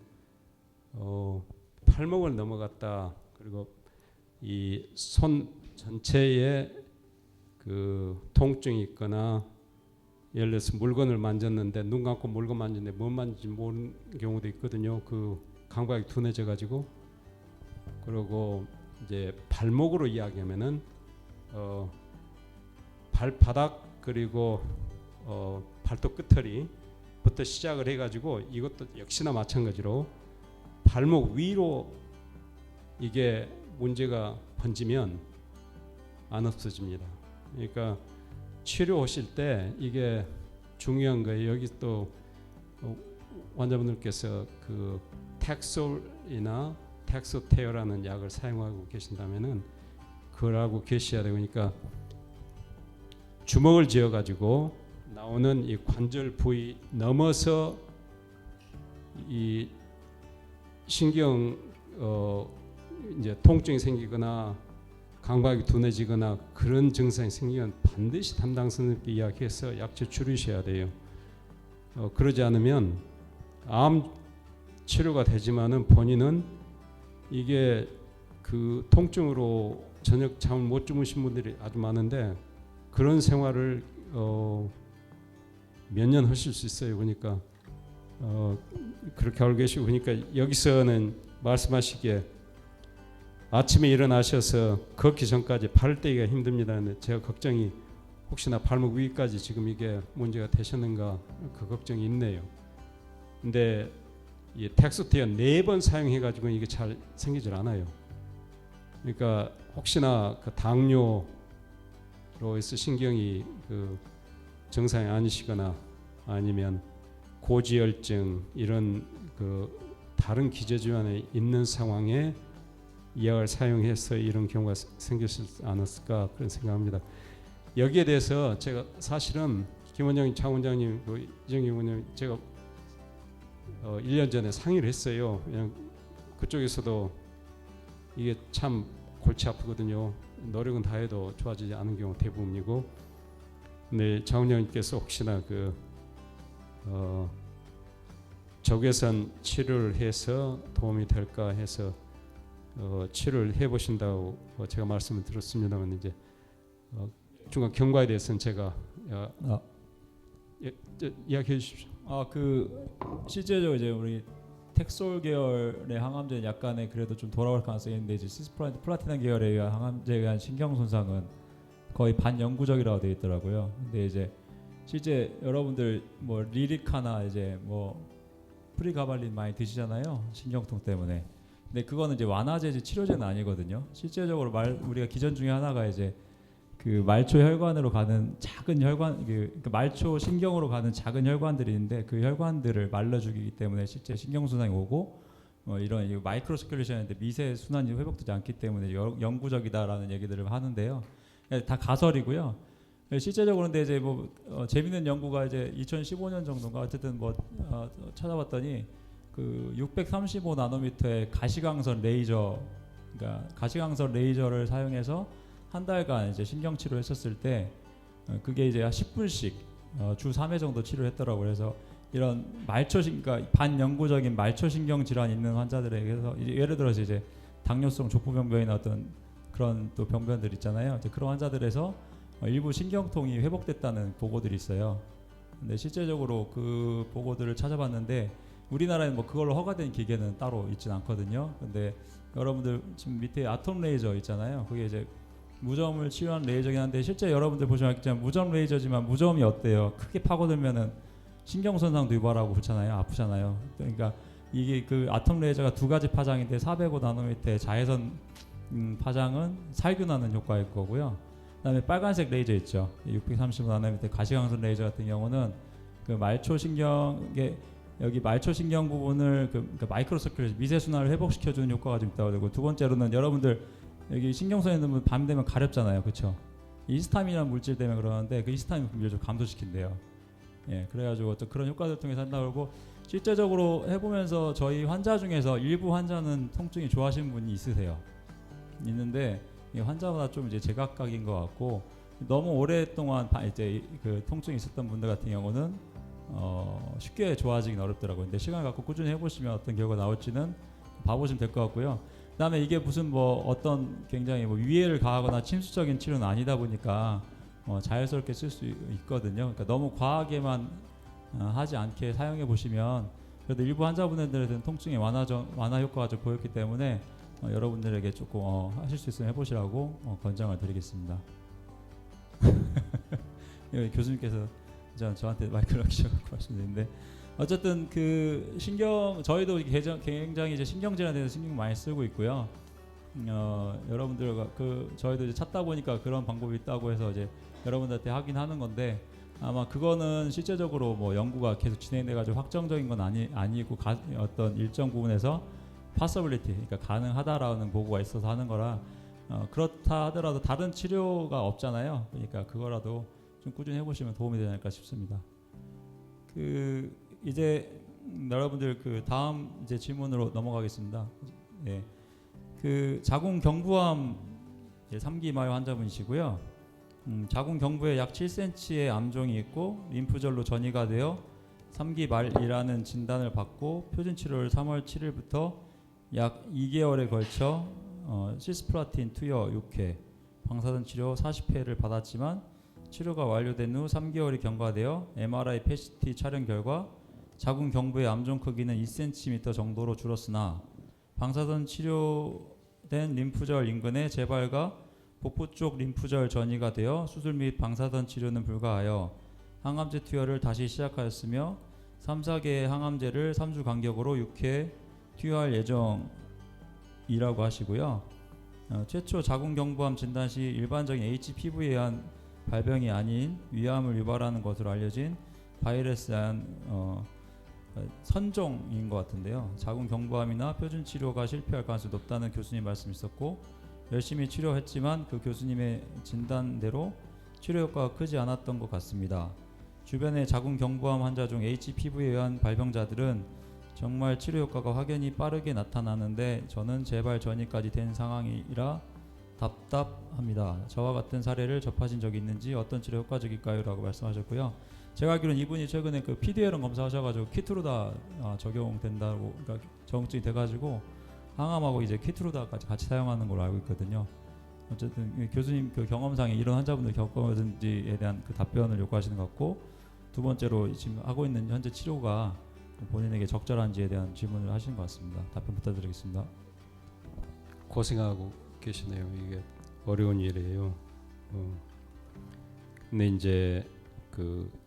팔목을 넘어갔다. 그리고 이 손 전체에 그 통증이 있거나 예를 들어서 물건을 만졌는데 눈 감고 물건 만졌는데 뭘 만진지 모르는 경우도 있거든요. 그 감각이 둔해져 가지고. 그리고 이제 발목으로 이야기하면은 발바닥 그리고 발톱 끝털이부터 시작을 해가지고 이것도 역시나 마찬가지로 발목 위로 이게 문제가 번지면 안 없어집니다. 그러니까 치료하실 때 이게 중요한 거예요. 여기 또 환자분들께서 그 텍솔이나 텍소테어라는 약을 사용하고 계신다면은 그걸 하고 계셔야 되고, 그러니까 주먹을 쥐어 가지고 나오는 이 관절 부위 넘어서 이 신경 이제 통증이 생기거나 감각이 둔해지거나 그런 증상이 생기면 반드시 담당 선생님께 이야기해서 약제 줄이셔야 돼요. 그러지 않으면 암 치료가 되지만은 본인은 이게 그 통증으로 저녁 잠을 못 주무신 분들이 아주 많은데 그런 생활을 몇 년 하실 수 있어요. 그러니까 그렇게 알고 계시고, 그러니까 여기서는 말씀하시기에 아침에 일어나셔서 걷기 전까지 발을 떼기가 힘듭니다. 근데 제가 걱정이 혹시나 발목 위까지 지금 이게 문제가 되셨는가 그 걱정이 있네요. 근데 이 텍스테어 4번 사용해가지고 이게 잘 생기질 않아요. 그러니까 혹시나 그 당뇨로 해서 신경이 그 정상이 아니시거나 아니면 고지혈증 이런 그 다른 기저질환에 있는 상황에 이 약을 사용해서 이런 경우가 생겼지 않았을까 그런 생각합니다. 여기에 대해서 제가 사실은 김 원장님, 장 원장님, 이정기 원장님 제가 1년 전에 상의를 했어요. 그냥 그쪽에서도 이게 참 골치 아프거든요. 노력은 다 해도 좋아지지 않은 경우 대부분이고, 근데 장 원장님께서 혹시나 그 적외선 치료를 해서 도움이 될까 해서 치료를 해보신다고 제가 말씀을 들었습니다만 이제 중간 경과에 대해서는 제가 이야기해 주십시오. 그 실제적으로 이제 우리 텍솔 계열의 항암제는 약간의 그래도 좀 돌아올 가능성이 있는데 이제 시스플라틴 계열의 항암제에 의한 신경 손상은 거의 반영구적이라고 되어 있더라고요. 근데 이제 실제 여러분들 뭐 리리카나 이제 뭐 프리가발린 많이 드시잖아요. 신경통 때문에. 근데 그거는 이제 완화제 치료제는 아니거든요. 실제적으로 우리가 기전 중에 하나가 이제 그 말초 혈관으로 가는 작은 혈관, 그 말초 신경으로 가는 작은 혈관들이 있는데 그 혈관들을 말려 죽이기 때문에 실제 신경 손상이 오고 이런 마이크로 서큘레이션인데 미세 순환이 회복되지 않기 때문에 영구적이다라는 얘기들을 하는데요. 다 가설이고요. 실제적으로 근데 이제 뭐 재밌는 연구가 이제 2015년 정도인가 어쨌든 뭐 찾아봤더니 그 635 나노미터의 가시광선 레이저, 그러니까 가시광선 레이저를 사용해서 한 달간 이제 신경 치료를 했었을 때 그게 이제 10분씩 주 3회 정도 치료했더라고요. 그래서 이런 그러니까 반영구적인 말초신경 질환 있는 환자들에게서 예를 들어서 이제 당뇨성 족부병변이나 어떤 그런 또 병변들 있잖아요. 이제 그런 환자들에서 일부 신경통이 회복됐다는 보고들이 있어요. 근데 실제적으로 그 보고들을 찾아봤는데 우리나라에는 뭐 그걸로 허가된 기계는 따로 있진 않거든요. 근데 여러분들 지금 밑에 아톰 레이저 있잖아요. 그게 이제 무점을 치료하는 레이저긴 한데 실제 여러분들 보시면 알겠지만 무점 레이저지만 무점이 어때요? 크게 파고들면은 신경 손상도 유발하고 그렇잖아요. 아프잖아요. 그러니까 이게 그 아톰 레이저가 두 가지 파장인데 405 나노미터의 자외선 파장은 살균하는 효과일 거고요. 그다음에 빨간색 레이저 있죠. 635 나노미터 가시광선 레이저 같은 경우는 그 말초 신경에 여기 말초 신경 부분을 그 마이크로 서큘레이션 미세 순환을 회복시켜 주는 효과가 좀 있다고 되고, 두 번째로는 여러분들 여기 신경선에 넣으면 밤 되면 가렵잖아요. 그렇죠? 히스타민이라는 물질 때문에 그러는데 그 히스타민 분비를 좀 감소시킨대요. 예, 그래가지고 또 그런 효과들 통해서 한다고 그러고 실제적으로 해보면서 저희 환자 중에서 일부 환자는 통증이 좋아하시는 분이 있는데 이 환자마다 좀 이제 제각각인 것 같고 너무 오랫동안 이제 그 통증이 있었던 분들 같은 경우는 쉽게 좋아지긴 어렵더라고요. 근데 시간을 갖고 꾸준히 해보시면 어떤 결과가 나올지는 봐보시면 될 것 같고요. 그다음에 이게 무슨 뭐 어떤 굉장히 뭐 위해를 가하거나 침수적인 치료는 아니다 보니까 자연스럽게 쓸 수 있거든요. 그러니까 너무 과하게만 하지 않게 사용해 보시면 그래도 일부 환자분들한테는 통증의 완화 효과가 좀 보였기 때문에 여러분들에게 조금 하실 수 있으면 해보시라고 권장을 드리겠습니다. 교수님께서 저한테 마이크를 하시고 말씀드리는데 어쨌든 그 저희도 굉장히 이제 신경질환에 대해서 신경 많이 쓰고 있고요. 여러분들과 저희도 이제 찾다 보니까 그런 방법이 있다고 해서 이제 여러분들한테 하긴 하는 건데 아마 그거는 실제적으로 뭐 연구가 계속 진행돼 가지고 확정적인 건 아니고 어떤 일정 부분에서 possibility, 그러니까 가능하다라는 보고가 있어서 하는 거라 그렇다 하더라도 다른 치료가 없잖아요. 그러니까 그거라도 좀 꾸준히 해보시면 도움이 되지 않을까 싶습니다. 이제 여러분들 다음 이제 질문으로 넘어가겠습니다. 예. 자궁 경부암 3기 말 환자분이시고요. 자궁 경부에 약 7cm의 암종이 있고 림프절로 전이가 되어 3기 말이라는 진단을 받고 표준 치료를 3월 7일부터 약 2개월에 걸쳐 시스플라틴 투여 6회, 방사선 치료 40회를 받았지만 치료가 완료된 후 3개월이 경과되어 MRI PET 촬영 결과 자궁 경부의 암종 크기는 2cm 정도로 줄었으나 방사선 치료된 림프절 인근의 재발과 복부 쪽 림프절 전이가 되어 수술 및 방사선 치료는 불가하여 항암제 투여를 다시 시작하였으며 3, 4개의 항암제를 3주 간격으로 6회 투여할 예정이라고 하시고요. 최초 자궁 경부암 진단 시 일반적인 HPV에 의한 발병이 아닌 위암을 유발하는 것으로 알려진 바이러스한 선종인 것 같은데요. 자궁 경부암이나 표준 치료가 실패할 가능성이 높다는 교수님 말씀이 있었고 열심히 치료했지만 그 교수님의 진단대로 치료 효과가 크지 않았던 것 같습니다. 주변의 자궁 경부암 환자 중 HPV에 의한 발병자들은 정말 치료 효과가 확연히 빠르게 나타나는데 저는 재발 전이까지 된 상황이라 답답합니다. 저와 같은 사례를 접하신 적이 있는지 어떤 치료 효과적일까요? 라고 말씀하셨고요. 제가 알기로는 이분이 최근에 PDL은 검사하셔가지고 키트루다 적용된다고, 그러니까 적응증이 돼가지고 항암하고 이제 키트루다까지 같이 사용하는 걸로 알고 있거든요. 어쨌든 교수님 경험상에 이런 환자분들 겪었는지에 대한 답변을 요구하시는 것 같고, 두 번째로 지금 하고 있는 현재 치료가 본인에게 적절한지에 대한 질문을 하시는 것 같습니다. 답변 부탁드리겠습니다. 고생하고 계시네요. 이게 어려운 일이에요. 근데 이제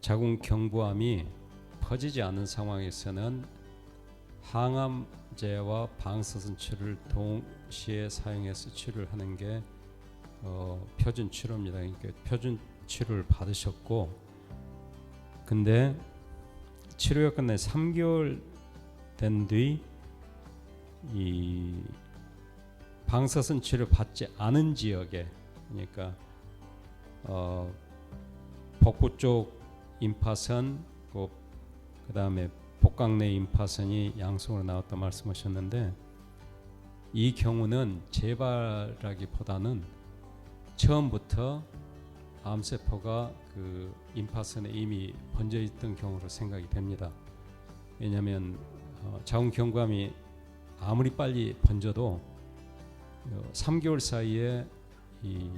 자궁 경부암이 퍼지지 않은 상황에서는 항암제와 방사선 치료를 동시에 사용해서 치료를 하는 게 표준 치료입니다. 그러니까 표준 치료를 받으셨고, 근데 치료가 끝내 3개월 된 뒤 이 방사선 치료 받지 않은 지역에, 그러니까 복부 쪽 임파선, 그다음에 복강 내 임파선이 양성으로 나왔다 말씀하셨는데, 이 경우는 재발하기보다는 처음부터 암세포가 임파선에 이미 번져 있던 경우로 생각이 됩니다. 왜냐하면 자궁 경부암이 아무리 빨리 번져도 3개월 사이에 이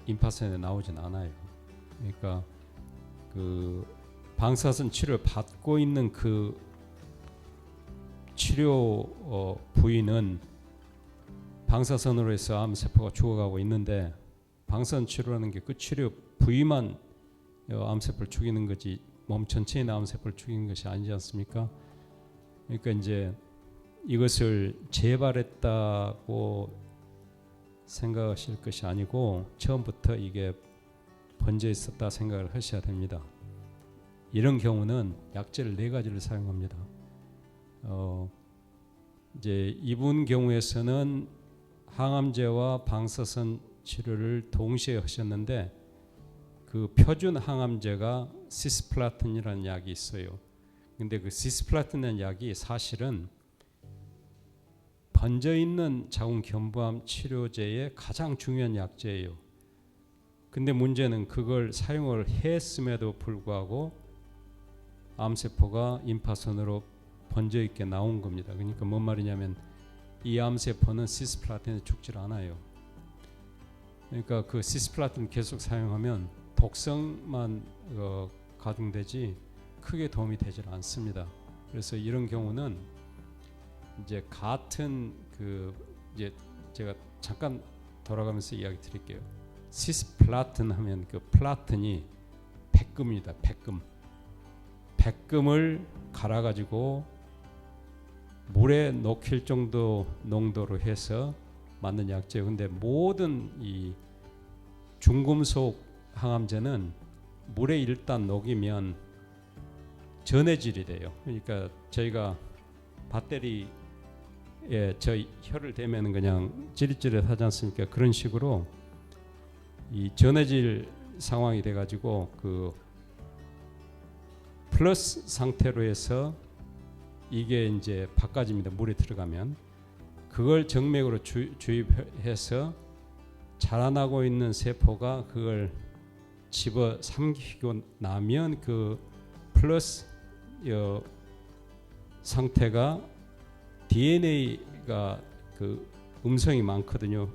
임파선에 나오진 않아요. 그러니까 방사선 치료를 받고 있는 치료 부위는 방사선으로 해서 암세포가 죽어가고 있는데, 방사선 치료라는 게 그 치료 부위만 암세포를 죽이는 거지 몸 전체에 있는 암세포를 죽이는 것이 아니지 않습니까? 그러니까 이제 이것을 재발했다고 생각하실 것이 아니고 처음부터 이게 번져 있었다 생각을 하셔야 됩니다. 이런 경우는 약제를 4가지를 사용합니다. 이제 이분 경우에서는 항암제와 방사선 치료를 동시에 하셨는데 그 표준 항암제가 시스플라틴이라는 약이 있어요. 근데 그 시스플라틴이라는 약이 사실은 번져 있는 자궁경부암 치료제의 가장 중요한 약제예요. 근데 문제는 그걸 사용을 했음에도 불구하고 암세포가 임파선으로 번져 있게 나온 겁니다. 그러니까 뭔 말이냐면 이 암세포는 시스플라틴에 죽질 않아요. 그러니까 그 시스플라틴 계속 사용하면 독성만 가중되지 크게 도움이 되질 않습니다. 그래서 이런 경우는 이제 같은 그 이제 제가 잠깐 돌아가면서 이야기 드릴게요. 시스플라틴 하면 그 플라틴이 백금입니다. 백금을 갈아 가지고 물에 녹힐 정도 농도로 해서 만든 약제예요. 근데 모든 이 중금속 항암제는 물에 일단 녹이면 전해질이 돼요. 그러니까 저희가 배터리에 저희 혀를 대면 그냥 찌릿찌릿하지 않습니까? 그런 식으로 이 전해질 상황이 돼가지고 그 플러스 상태로 해서 이게 이제 바꿔집니다. 물에 들어가면 그걸 정맥으로 주입해서 자라나고 있는 세포가 그걸 집어 삼키고 나면 그 플러스 상태가 DNA가 그 음성이 많거든요.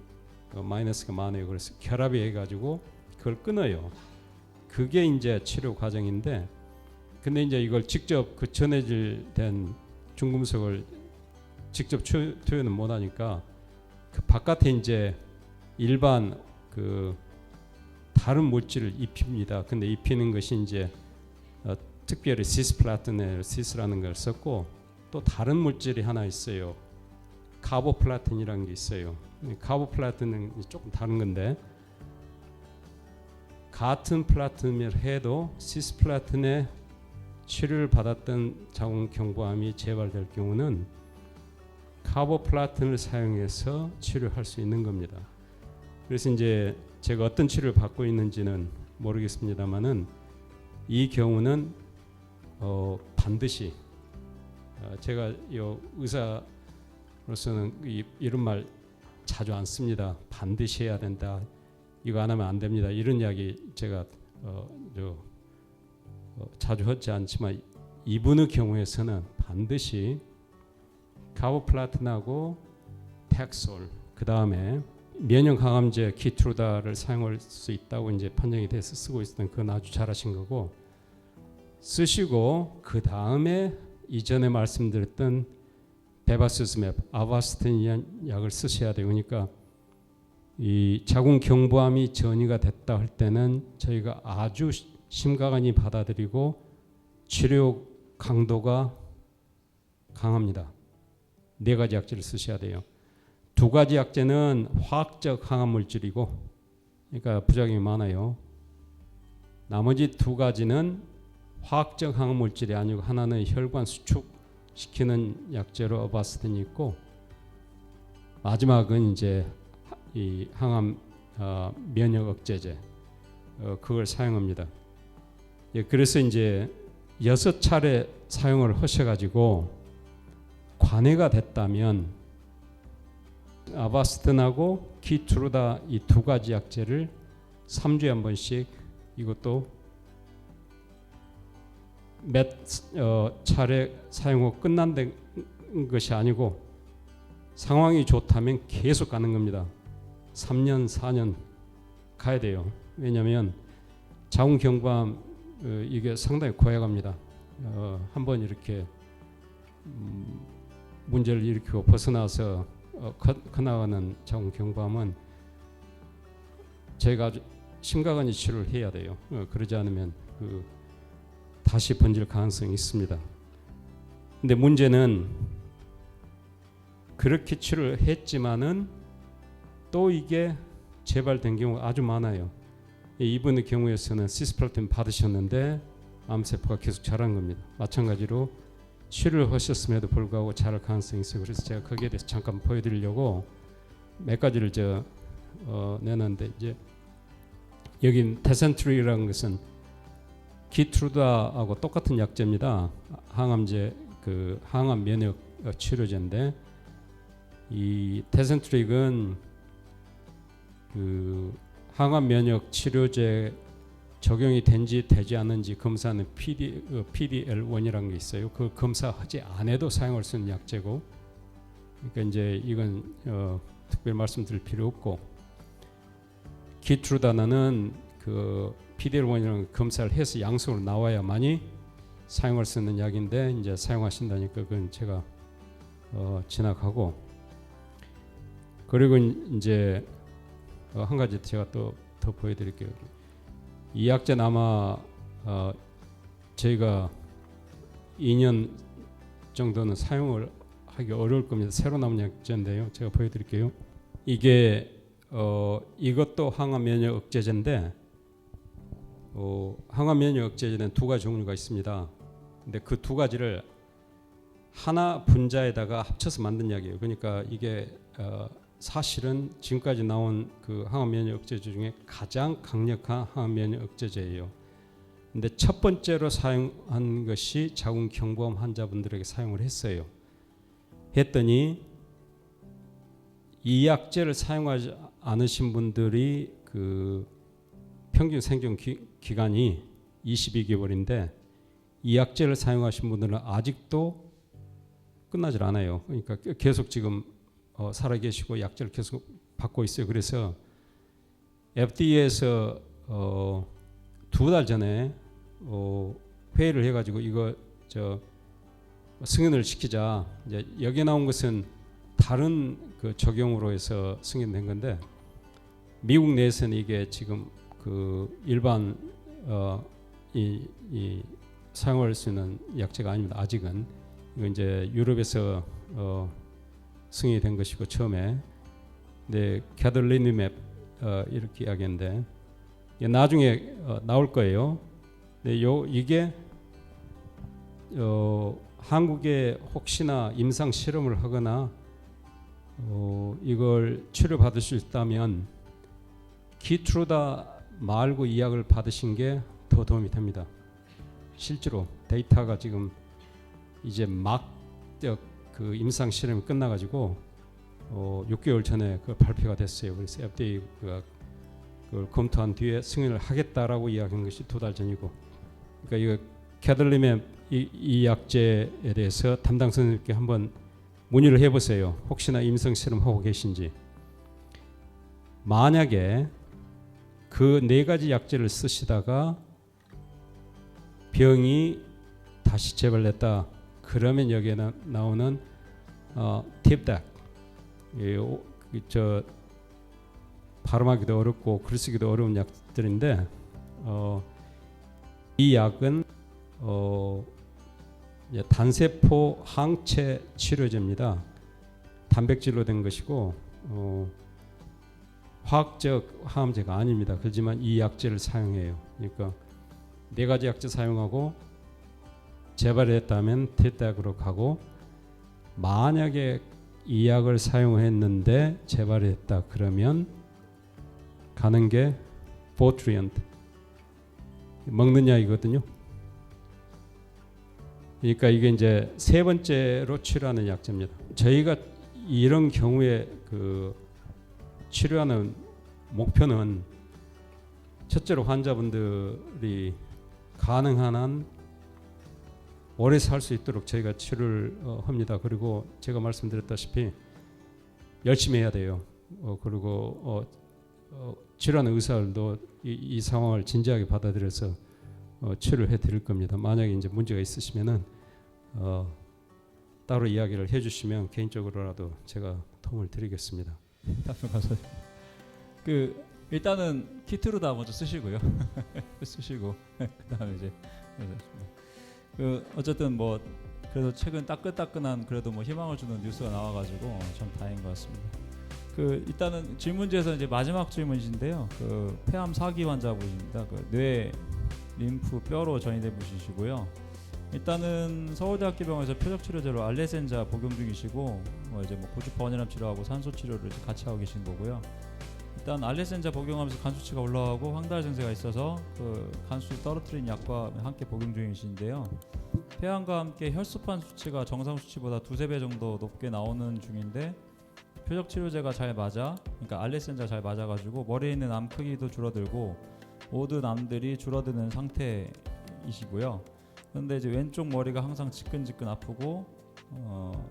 마이너스가 많아요. 그래서 결합이 해가지고 그걸 끊어요. 그게 이제 치료 과정인데, 근데 이제 이걸 직접 그 전해질된 중금속을 직접 투여는 못하니까 그 바깥에 이제 일반 그 다른 물질을 입힙니다. 근데 입히는 것이 이제 특별히 시스플라틴에 시스라는 걸 썼고 또 다른 물질이 하나 있어요. 카보플라틴이라는 게 있어요. 카보플라틴은 조금 다른 건데 같은 플라틴을 해도 시스플라틴에 치료를 받았던 자궁경부암이 재발될 경우는 카보플라틴을 사용해서 치료할 수 있는 겁니다. 그래서 이제 제가 어떤 치료를 받고 있는지는 모르겠습니다만은 이 경우는 반드시 제가 의사로서는 이런 말 자주 안 씁니다. 반드시 해야 된다. 이거 안 하면 안 됩니다. 이런 이야기 제가 자주 하지 않지만 이분의 경우에서는 반드시 카보플라틴하고 텍솔 그 다음에 면역 항암제 키트루다를 사용할 수 있다고 이제 판정이 돼서 쓰고 있었던 그건 아주 잘하신 거고 쓰시고 그 다음에 이전에 말씀드렸던 베바시즈맵 아바스틴 약을 쓰셔야 돼요. 그러니까 이 자궁경부암이 전이가 됐다 할 때는 저희가 아주 심각하게 받아들이고 치료 강도가 강합니다. 4가지 약제를 쓰셔야 돼요. 2가지 약제는 화학적 항암 물질이고 그러니까 부작용이 많아요. 나머지 2가지는 화학적 항암 물질이 아니고 하나는 혈관 수축시키는 약제로 어바스틴이 있고 마지막은 이제 이 항암 면역 억제제 그걸 사용합니다. 예, 그래서 이제 6차례 사용을 하셔가지고 관해가 됐다면 아바스틴하고 키트루다 이 2가지 약제를 3주에 한 번씩 이것도 몇 차례 사용 후 끝난다는 것이 아니고 상황이 좋다면 계속 가는 겁니다. 3년 4년 가야 돼요. 왜냐하면 자궁경부암 이게 상당히 고약합니다. 한번 이렇게 문제를 일으키고 벗어나서 커나가는 자궁경부암은 저희가 아주 심각한 치료를 해야 돼요. 그러지 않으면 다시 번질 가능성이 있습니다. 근데 문제는 그렇게 치료를 했지만은 또 이게 재발된 경우가 아주 많아요. 이분의 경우에서는 시스플라틴 받으셨는데 암세포가 계속 자란 겁니다. 마찬가지로 치료를 하셨음에도 불구하고 자랄 가능성이 있어요. 그래서 제가 거기에 대해서 잠깐 보여드리려고 몇 가지를 내놨는데 이제 여기 테센트리라는 것은 키트루다하고 똑같은 약제입니다. 항암제 그 항암 면역 치료제인데 이 테센트릭은 그 항암 면역 치료제 적용이 된지 되지 않는지 검사하는 PDL1이라는 게 있어요. 그 검사하지 않아도 사용할 수 있는 약제고, 그러니까 이제 이건 특별 말씀드릴 필요 없고, 키트루다나는 그 PDL1이라는 검사를 해서 양성으로 나와야만이 사용할 수 있는 약인데 이제 사용하신다니까 그건 제가 지나가고, 그리고 이제 한 가지 제가 또 더 보여드릴게요. 이 약제는 아마 저희가 2년 정도는 사용을 하기 어려울 겁니다. 새로 나온 약제인데요. 제가 보여드릴게요. 이게 이것도 항암 면역 억제제인데 항암 면역 억제제는 두 가지 종류가 있습니다. 근데 그 두 가지를 하나 분자에다가 합쳐서 만든 약이에요. 그러니까 이게 사실은 지금까지 나온 그 항암 면역 억제제 중에 가장 강력한 항암 면역 억제제예요. 근데 첫 번째로 사용한 것이 자궁 경부암 환자분들에게 사용을 했어요. 했더니 이 약제를 사용하지 않으신 분들이 그 평균 생존 기간이 22개월인데 이 약제를 사용하신 분들은 아직도 끝나질 않아요. 그러니까 계속 지금 살아계시고 약제를 계속 받고 있어요. 그래서 FDA에서 2달 전에 회의를 해가지고 이거 승인을 시키자. 이제 여기 나온 것은 다른 그 적용으로 해서 승인된 건데 미국 내에서는 이게 지금 그 일반 이 사용할 수 있는 약제가 아닙니다. 아직은 이거 이제 유럽에서 승인이 된 것이고 처음에 네 캐들리니맵 이렇게 이야기했는데 나중에 나올 거예요. 네, 이게 한국에 혹시나 임상 실험을 하거나 이걸 치료받을 수 있다면 키트루다 말고 이 약을 받으신 게 더 도움이 됩니다. 실제로 데이터가 지금 이제 막 그 임상 실험이 끝나가지고 6개월 전에 그 발표가 됐어요. 그래서 FDA가 그걸 검토한 뒤에 승인을 하겠다라고 이야기한 것이 2달 전이고, 그러니까 이거 캐들리맵 이 약제에 대해서 담당 선생님께 한번 문의를 해보세요. 혹시나 임상 실험하고 계신지. 만약에 그 4가지 약제를 쓰시다가 병이 다시 재발됐다. 그러면 여기에 나오는 팁닥, 저 발음하기도 어렵고 글쓰기도 어려운 약들인데 이 약은 단세포 항체 치료제입니다. 단백질로 된 것이고 화학적 항암제가 아닙니다. 그렇지만 이 약제를 사용해요. 그러니까 4가지 약제 사용하고 재발했다면 팁닥으로 가고, 만약에 이 약을 사용했는데 재발했다 그러면 가는 게 보트리언트, 먹는 약이거든요. 그러니까 이게 이제 3번째로 치료하는 약제입니다. 저희가 이런 경우에 그 치료하는 목표는 첫째로 환자분들이 가능한 한 오래 살 수 있도록 저희가 치료를 합니다. 그리고 제가 말씀드렸다시피 열심히 해야 돼요. 그리고 치료하는 의사들도 이 상황을 진지하게 받아들여서 치료를 해드릴 겁니다. 만약에 이제 문제가 있으시면은 따로 이야기를 해주시면 개인적으로라도 제가 도움을 드리겠습니다. 답변 감사합니다. 그 일단은 키트루다 먼저 쓰시고요. 쓰시고 그다음에 이제 그 어쨌든 뭐 그래도 최근 따끈따끈한 그래도 뭐 희망을 주는 뉴스가 나와가지고 참 다행인 것 같습니다. 그 일단은 질문지에서 이제 마지막 질문이신데요. 그 폐암 4기 환자분입니다. 그 뇌, 림프, 뼈로 전이된 분이시고요. 일단은 서울대학교병원에서 표적 치료제로 알레센자 복용 중이시고 이제 뭐 고주파 원혈암 치료하고 산소 치료를 같이 하고 계신 거고요. 일단 알레센자 복용하면서 간 수치가 올라가고 황달 증세가 있어서 그 간 수치 떨어뜨린 약과 함께 복용 중이신데요. 폐암과 함께 혈소판 수치가 정상 수치보다 2~3배 정도 높게 나오는 중인데 표적 치료제가 잘 맞아, 그러니까 알레센자 잘 맞아가지고 머리에 있는 암 크기도 줄어들고 모든 암들이 줄어드는 상태이시고요. 그런데 이제 왼쪽 머리가 항상 지끈지끈 아프고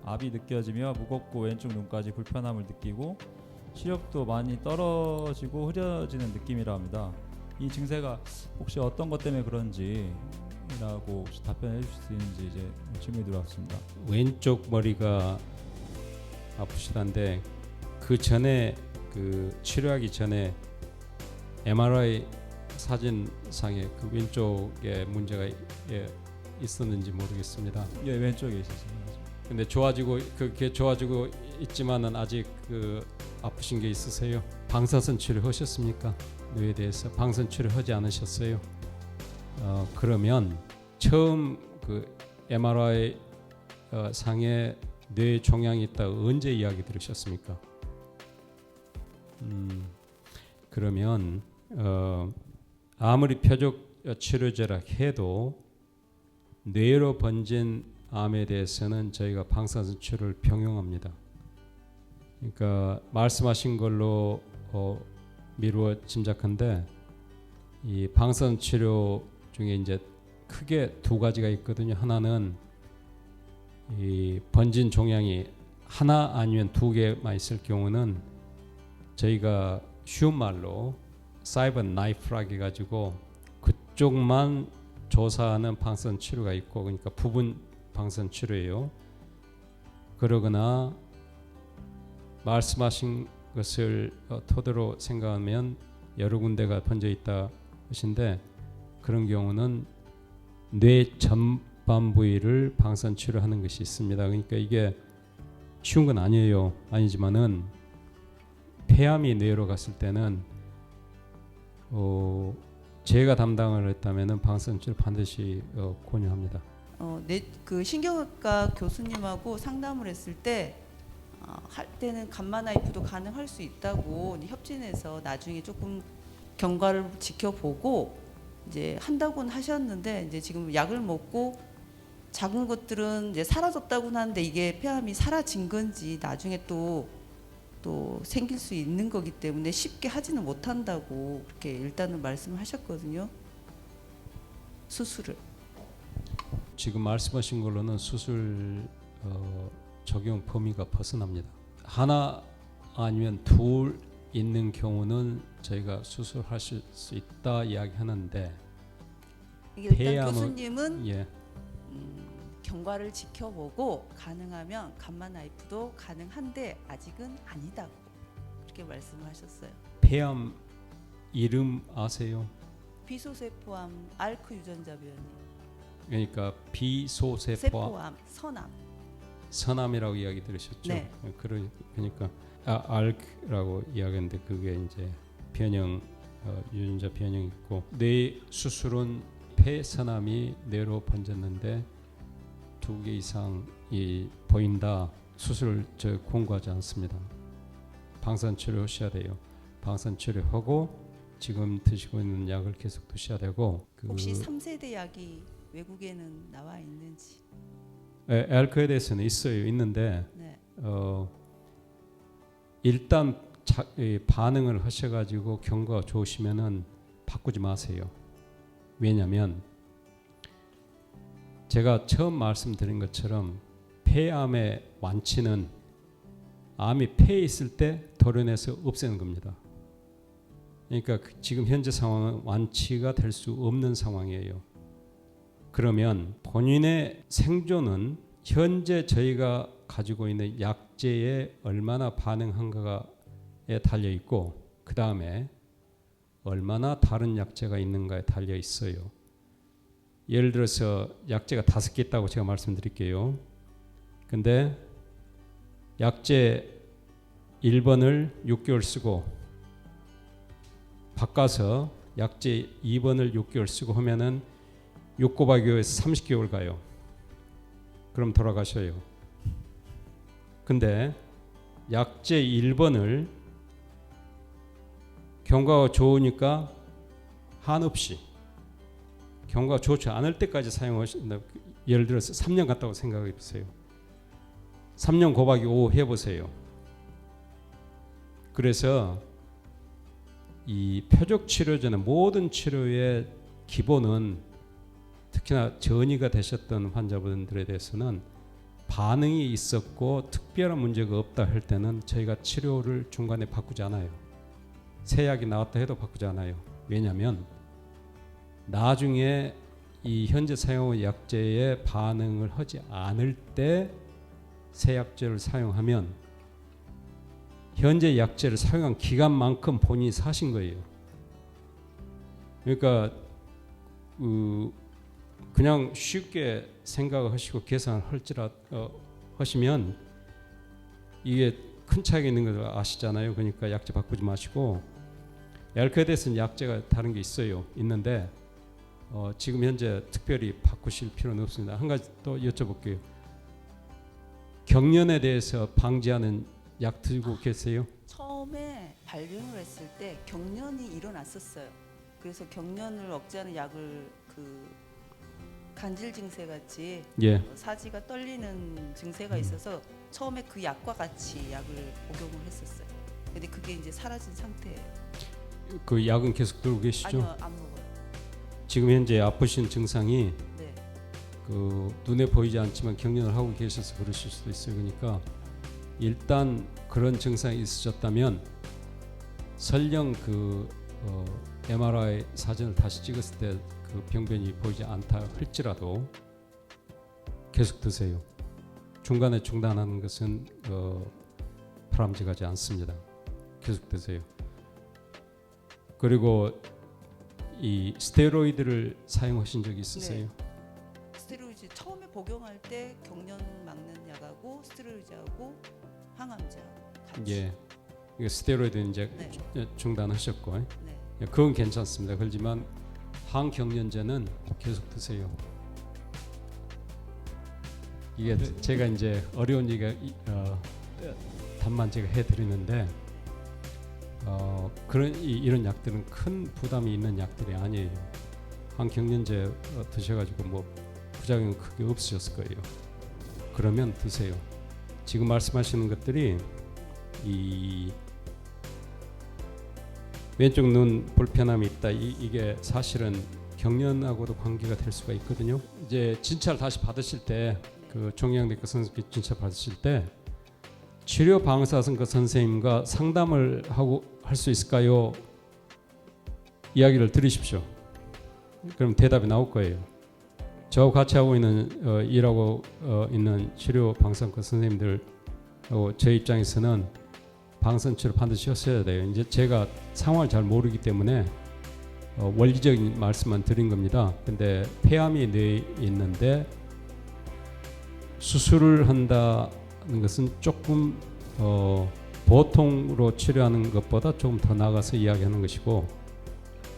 압이 느껴지며 무겁고 왼쪽 눈까지 불편함을 느끼고 시력도 많이 떨어지고 흐려지는 느낌이라 합니다. 이 증세가 혹시 어떤 것 때문에 그런지라고 혹시 답변해 주실 수 있는지 이제 질문이 들어왔습니다. 왼쪽 머리가 아프시다는데 그 전에 그 치료하기 전에 MRI 사진상에 그 왼쪽에 문제가 있었는지 모르겠습니다. 예, 왼쪽에 있었어요. 근데 그게 좋아지고 있지만은 아직 그 아프신 게 있으세요? 방사선 치료 하셨습니까? 뇌에 대해서 방사선 치료 하지 않으셨어요? 그러면 처음 그 MRI 상에 뇌 종양이 있다 언제 이야기 들으셨습니까? 그러면 아무리 표적 치료제라 해도 뇌로 번진 암에 대해서는 저희가 방사선 치료를 병용합니다. 그러니까 말씀하신 걸로 미루어 짐작한데 이 방사선 치료 중에 이제 크게 두 가지가 있거든요. 하나는 이 번진 종양이 하나 아니면 두 개만 있을 경우는 저희가 쉬운 말로 사이버 나이프라고 해가지고 그쪽만 조사하는 방사선 치료가 있고, 그러니까 부분 방사선 치료예요. 그러거나 말씀하신 것을 토대로 생각하면 여러 군데가 번져 있다 하신데 그런 경우는 뇌 전반 부위를 방사선 치료하는 것이 있습니다. 그러니까 이게 쉬운 건 아니에요. 아니지만은 폐암이 뇌로 갔을 때는 제가 담당을 했다면은 방사선 치료 반드시 권유합니다. 그 신경외과 교수님하고 상담을 했을 때 할 때는 감마 나이프도 가능할 수 있다고 협진해서 나중에 조금 경과를 지켜보고 이제 한다고는 하셨는데 이제 지금 약을 먹고 작은 것들은 이제 사라졌다고는 하는데 이게 폐암이 사라진 건지 나중에 또 생길 수 있는 거기 때문에 쉽게 하지는 못한다고 그렇게 일단은 말씀을 하셨거든요. 수술을. 지금 말씀하신 걸로는 수술 적용 범위가 벗어납니다. 하나 아니면 둘 있는 경우는 저희가 수술하실 수 있다 이야기하는데 이게 일단 폐암은 교수님은 경과를 지켜보고 가능하면 감마 나이프도 가능한데 아직은 아니다고 그렇게 말씀하셨어요. 폐암 이름 아세요? 비소세포암 알크 유전자 변이. 그러니까 비소세포암 세포암 선암이라고 이야기 들으셨죠? 네. 그러니까 알크라고 이야기했는데 그게 이제 변형 유전자 변형이 있고 뇌 수술은 폐선암이 뇌로 번졌는데 2개 이상이 보인다. 수술 저 권고하지 않습니다. 방사선 치료 하셔야 돼요. 방사선 치료하고 지금 드시고 있는 약을 계속 드셔야 되고 혹시 3세대 약이 외국에는 나와 있는지. 알코올에 대해서는 있는데 네. 일단 반응을 하셔가지고 경과가 좋으시면은 바꾸지 마세요. 왜냐하면 제가 처음 말씀드린 것처럼 폐암의 완치는 암이 폐에 있을 때 도려내서 없애는 겁니다. 그러니까 지금 현재 상황은 완치가 될 수 없는 상황이에요. 그러면 본인의 생존은 현재 저희가 가지고 있는 약제에 얼마나 반응한가에 달려 있고 그 다음에 얼마나 다른 약제가 있는가에 달려 있어요. 예를 들어서 약제가 5개 있다고 제가 말씀드릴게요. 근데 약제 1번을 6개월 쓰고 바꿔서 약제 2번을 6개월 쓰고 하면은 6 곱하기 5에서 30개월 가요. 그럼 돌아가셔요. 근데 약제 1번을 경과가 좋으니까 한없이 경과가 좋지 않을 때까지 사용하신다. 예를 들어서 3년 갔다고 생각해 보세요. 3년 곱하기 5 해보세요. 그래서 이 표적 치료제는 모든 치료의 기본은 특히나 전이가 되셨던 환자분들에 대해서는 반응이 있었고 특별한 문제가 없다 할 때는 저희가 치료를 중간에 바꾸지 않아요. 새 약이 나왔다 해도 바꾸지 않아요. 왜냐하면 나중에 이 현재 사용의 약제에 반응을 하지 않을 때 새 약제를 사용하면 현재 약제를 사용한 기간만큼 본인이 사신 거예요. 그러니까 그냥 쉽게 생각을 하시고 계산을 하시면 이게 큰 차이가 있는 걸 아시잖아요. 그러니까 약제 바꾸지 마시고 얄크에 대해서는 약제가 다른 게 있는데 지금 현재 특별히 바꾸실 필요는 없습니다. 한 가지 또 여쭤볼게요. 경련에 대해서 방지하는 약 들고 계세요? 처음에 발병을 했을 때 경련이 일어났었어요. 그래서 경련을 억제하는 약을 그 간질 증세 같이 예. 사지가 떨리는 증세가 있어서 처음에 그 약과 같이 약을 복용을 했었어요. 근데 그게 이제 사라진 상태예요. 그 약은 계속 들고 계시죠? 아니요, 안 먹어요. 지금 현재 아프신 증상이 네. 그 눈에 보이지 않지만 경련을 하고 계셔서 그러실 수도 있어요. 그러니까 일단 그런 증상이 있으셨다면 설령 그 MRI 사진을 다시 찍었을 때 그 병변이 보이지 않다 할지라도 계속 드세요. 중간에 중단하는 것은 바람직하지 않습니다. 계속 드세요. 그리고 이 스테로이드를 사용하신 적이 있으세요? 네. 스테로이드 처음에 복용할 때 경련 막는 약하고 스테로이드하고 항암제 같이. 예. 이게 스테로이드는 이제 네. 중단하셨고, 네. 그건 괜찮습니다. 그렇지만 항경련제는 계속 드세요. 이게 제가 이제 어려운 얘기가 답만 제가 해드리는데 그런 이런 약들은 큰 부담이 있는 약들이 아니에요. 항경련제 드셔가지고 뭐 부작용 크게 없으셨을 거예요. 그러면 드세요. 지금 말씀하시는 것들이 이 왼쪽 눈 불편함이 있다. 이게 사실은 경련하고도 관계가 될 수가 있거든요. 이제 진찰 다시 받으실 때 그 종양내과 선생님께 진찰 받으실 때 치료 방사선科선생님과 상담을 하고 할 수 있을까요? 이야기를 들으십시오. 그럼 대답이 나올 거예요. 저하고 같이 하고 있는 일하고 있는 치료 방사선科선생님들 제 입장에서는 방사선 치료 반드시 하셔야 돼요. 이제 제가 상황을 잘 모르기 때문에 원리적인 말씀만 드린 겁니다. 근데 폐암이 뇌에 있는데 수술을 한다는 것은 조금 보통으로 치료하는 것보다 조금 더 나아가서 이야기하는 것이고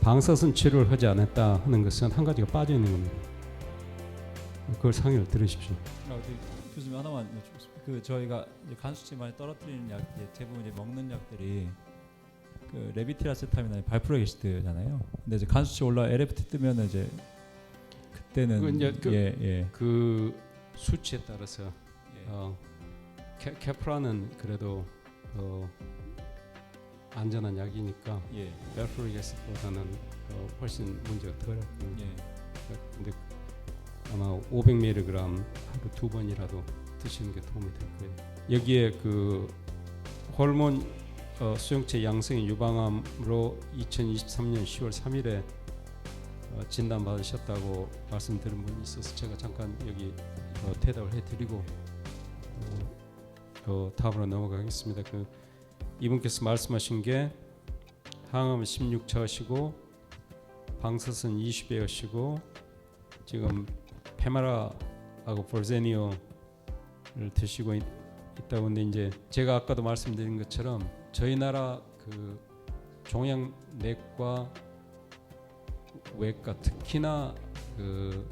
방사선 치료를 하지 않았다 하는 것은 한 가지가 빠져 있는 겁니다. 그걸 상의를 들으십시오. 교수님 하나만 여쭙겠습니다. 그 저희가 이제 간 수치 많이 떨어뜨리는 약 대부분 이제 먹는 약들이 그 레비티라세탐이나 발프로게시드잖아요. 근데 이제 간 수치 올라 LFT 뜨면 이제 그때는 그 수치에 따라서 케프라는 그래도 안전한 약이니까 발프로게시드보다는 훨씬 문제가 덜하거든요. 근데 아마 500mg 하루 2번이라도 드시는 게 도움이 될 거예요. 여기에 그 호르몬 수용체 양성인 유방암으로 2023년 10월 3일에 진단받으셨다고 말씀드린 분이 있어서 제가 잠깐 여기 대답을 해드리고 다음으로 넘어가겠습니다. 이분께서 말씀하신 게 항암 16차 하시고 방사선 20회 하시고 지금 페마라하고 볼제니오를 드시고 있다고 하는데 이제 제가 아까도 말씀드린 것처럼 저희 나라 그 종양내과 외과 특히나 그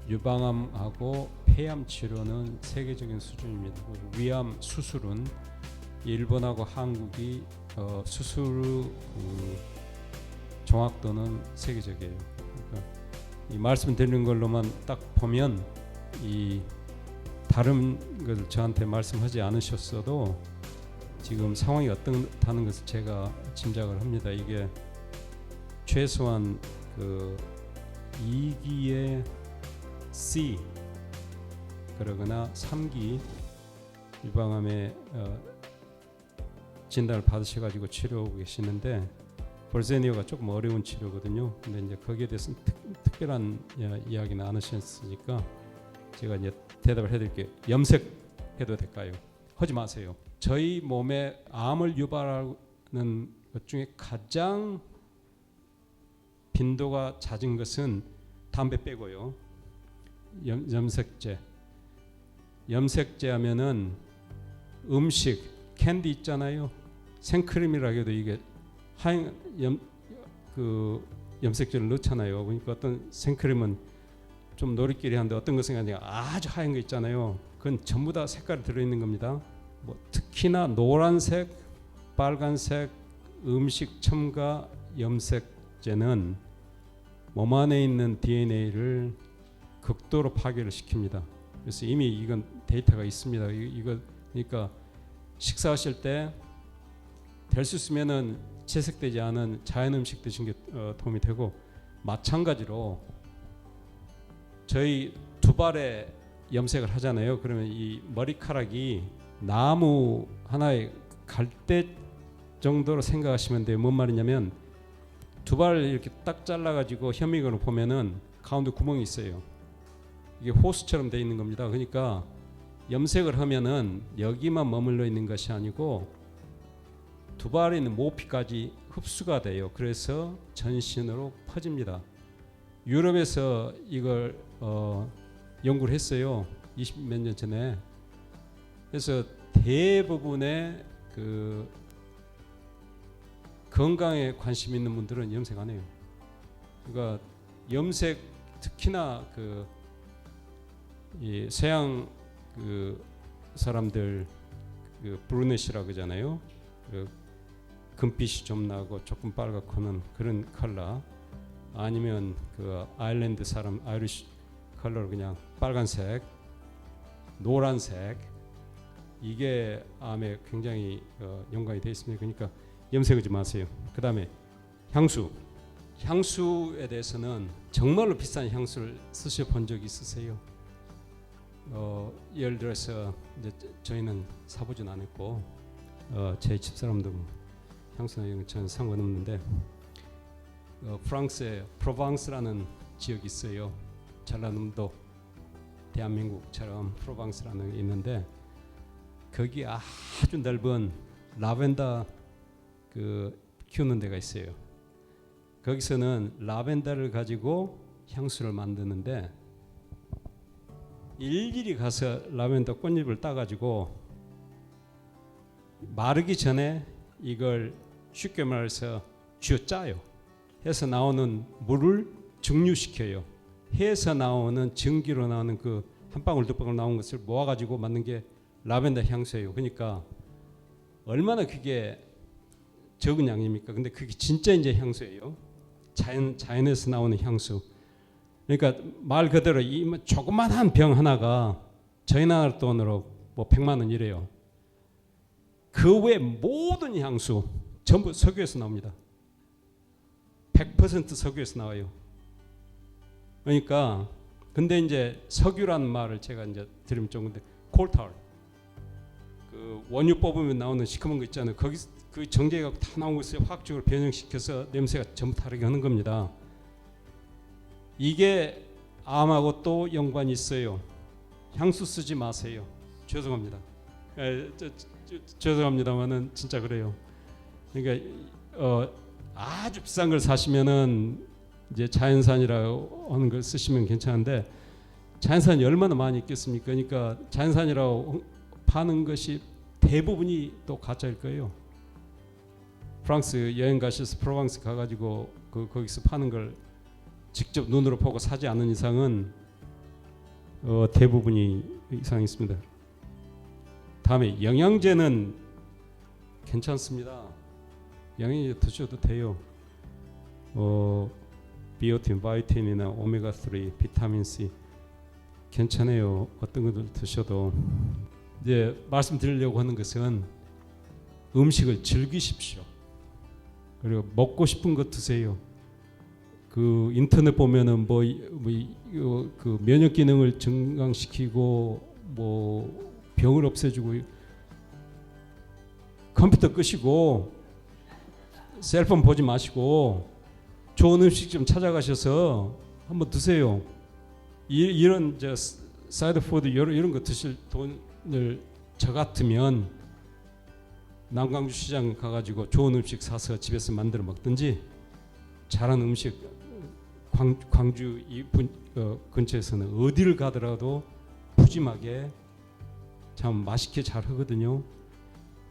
유방암하고 폐암 치료는 세계적인 수준입니다. 위암 수술은 일본하고 한국이 수술 정확도는 세계적이에요. 그러니까 이 말씀드리는 걸로만 딱 보면 이 다른 걸 저한테 말씀하지 않으셨어도 지금 상황이 어떻다는 것을 제가 짐작을 합니다. 이게 최소한 그 2기의 C 그러거나 3기 유방암의 진단을 받으셔가지고 치료하고 계시는데 볼세니어가 조금 어려운 치료거든요. 근데 이제 거기에 대해서는 특별한 이야기는 안 하셨으니까 제가 이제 대답을 해드릴게요. 염색해도 될까요? 하지 마세요. 저희 몸에 암을 유발하는 것 중에 가장 빈도가 잦은 것은 담배 빼고요. 염색제. 염색제 하면은 음식, 캔디 있잖아요. 생크림이라 해도 이게 하얀 염색제를 넣잖아요. 그러니까 어떤 생크림은 좀 노리끼리 한데 어떤 것은 아니라 아주 하얀 거 있잖아요. 그건 전부 다 색깔이 들어있는 겁니다. 뭐 특히나 노란색, 빨간색 음식 첨가 염색제는 몸 안에 있는 DNA를 극도로 파괴를 시킵니다. 그래서 이미 이건 데이터가 있습니다. 이거 그러니까 식사하실 때 될 수 있으면은 채색되지 않은 자연 음식 드시는 게 도움이 되고 마찬가지로 저희 두발에 염색을 하잖아요. 그러면 이 머리카락이 나무 하나의 갈대 정도로 생각하시면 돼요. 뭔 말이냐면 두발을 이렇게 딱 잘라가지고 현미경으로 보면은 가운데 구멍이 있어요. 이게 호수처럼 되어 있는 겁니다. 그러니까 염색을 하면은 여기만 머물러 있는 것이 아니고 두발에 있는 모피까지 흡수가 돼요. 그래서 전신으로 퍼집니다. 유럽에서 이걸 연구를 했어요. 20몇 년 전에. 그래서 대부분의 그 건강에 관심 있는 분들은 염색 안 해요. 그러니까 염색 특히나 이 서양 그 사람들 그 브루넷이라고 그러잖아요. 그 금빛이 좀 나고 조금 빨갛고는 그런 컬러 아니면 그 아일랜드 사람 아이리시 컬러로 그냥 빨간색, 노란색 이게 암에 굉장히 연관이 되어 있습니다. 그러니까 염색하지 마세요. 그 다음에 향수에 대해서는 정말로 비싼 향수를 쓰셔본 적이 있으세요? 예를 들어서 이제 저희는 사보진 않았고 제 집사람도 향수나 이런 건 전혀 상관없는데 프랑스의 프로방스라는 지역이 있어요. 전라남도 대한민국처럼 프로방스라는 게 있는데 거기 아주 넓은 라벤더 키우는 데가 있어요. 거기서는 라벤더를 가지고 향수를 만드는데 일일이 가서 라벤더 꽃잎을 따가지고 마르기 전에 이걸 쉽게 말해서 쥐어짜요. 해서 나오는 물을 증류시켜요. 해서 나오는 증기로 나오는 그 한 방울 두 방울 나온 것을 모아가지고 만든 게 라벤더 향수예요. 그러니까 얼마나 그게 적은 양입니까? 근데 그게 진짜 이제 향수예요. 자연에서 나오는 향수. 그러니까 말 그대로 이 조그만한 병 하나가 저희 나라 돈으로 뭐 100만 원 이래요. 그 외 모든 향수 전부 석유에서 나옵니다. 100% 석유에서 나와요. 그러니까 근데 이제 석유라는 말을 제가 이제 들으면 좀 근데 콜탈 그 원유 뽑으면 나오는 시커먼 거 있잖아요. 거기 그 정제가 다 나온 것을 화학적으로 변형시켜서 냄새가 전부 다르게 하는 겁니다. 이게 암하고 또 연관이 있어요. 향수 쓰지 마세요. 죄송합니다. 죄송합니다만은 진짜 그래요. 그러니까 아주 비싼 걸 사시면은 이제 자연산이라고 하는 걸 쓰시면 괜찮은데 자연산이 얼마나 많이 있겠습니까? 그러니까 자연산이라고 파는 것이 대부분이 또 가짜일 거예요. 프랑스 여행 가셔서 프로방스 가가지고 거기서 파는 걸 직접 눈으로 보고 사지 않는 이상은 대부분이 이상이 있습니다. 다음에 영양제는 괜찮습니다. 양이 드셔도 돼요. 비오틴, 바이오틴이나 오메가 3, 비타민 C 괜찮아요. 어떤 것들 드셔도. 이제 말씀드리려고 하는 것은 음식을 즐기십시오. 그리고 먹고 싶은 거 드세요. 그 인터넷 보면은 그 면역 기능을 증강시키고 뭐 병을 없애주고 컴퓨터 끄시고 셀폰 보지 마시고 좋은 음식 좀 찾아가셔서 한번 드세요. 이런 사이드 푸드 이런 거 드실 돈을 저 같으면 남강주 시장 가가지고 좋은 음식 사서 집에서 만들어 먹든지 잘한 음식 광주 이 근처에서는 어디를 가더라도 푸짐하게 참 맛있게 잘 하거든요.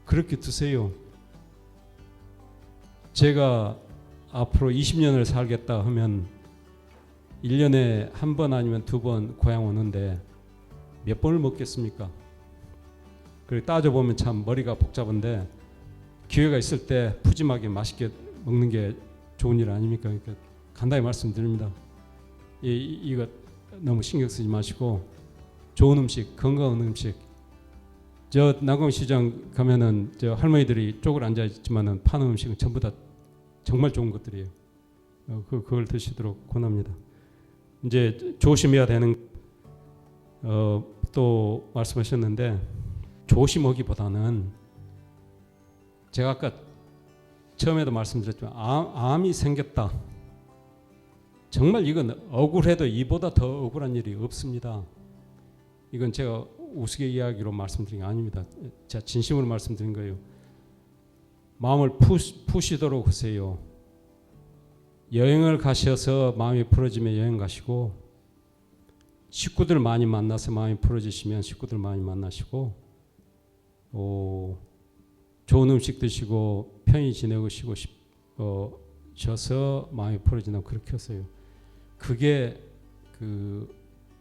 그렇게 드세요. 제가 앞으로 20년을 살겠다 하면 1년에 한 번 아니면 2번 고향 오는데 몇 번을 먹겠습니까? 그리고 따져보면 참 머리가 복잡한데 기회가 있을 때 푸짐하게 맛있게 먹는 게 좋은 일 아닙니까? 그러니까 간단히 말씀드립니다. 이거 너무 신경 쓰지 마시고 좋은 음식, 건강한 음식. 저 남강시장 가면은 저 할머니들이 쪽을 앉아 있지만은 파는 음식은 전부 다 정말 좋은 것들이에요. 그걸 드시도록 권합니다. 이제 조심해야 되는 또 말씀하셨는데 조심하기보다는 제가 아까 처음에도 말씀드렸지만 암이 생겼다. 정말 이건 억울해도 이보다 더 억울한 일이 없습니다. 이건 제가 우스갯이야기로 말씀드린 게 아닙니다. 제가 진심으로 말씀드린 거예요. 마음을 푸시도록 하세요. 여행을 가셔서 마음이 풀어지면 여행 가시고 식구들 많이 만나서 마음이 풀어지시면 식구들 많이 만나시고 좋은 음식 드시고 편히 지내고 싶어서 마음이 풀어진다면 그렇게 하세요. 그게 그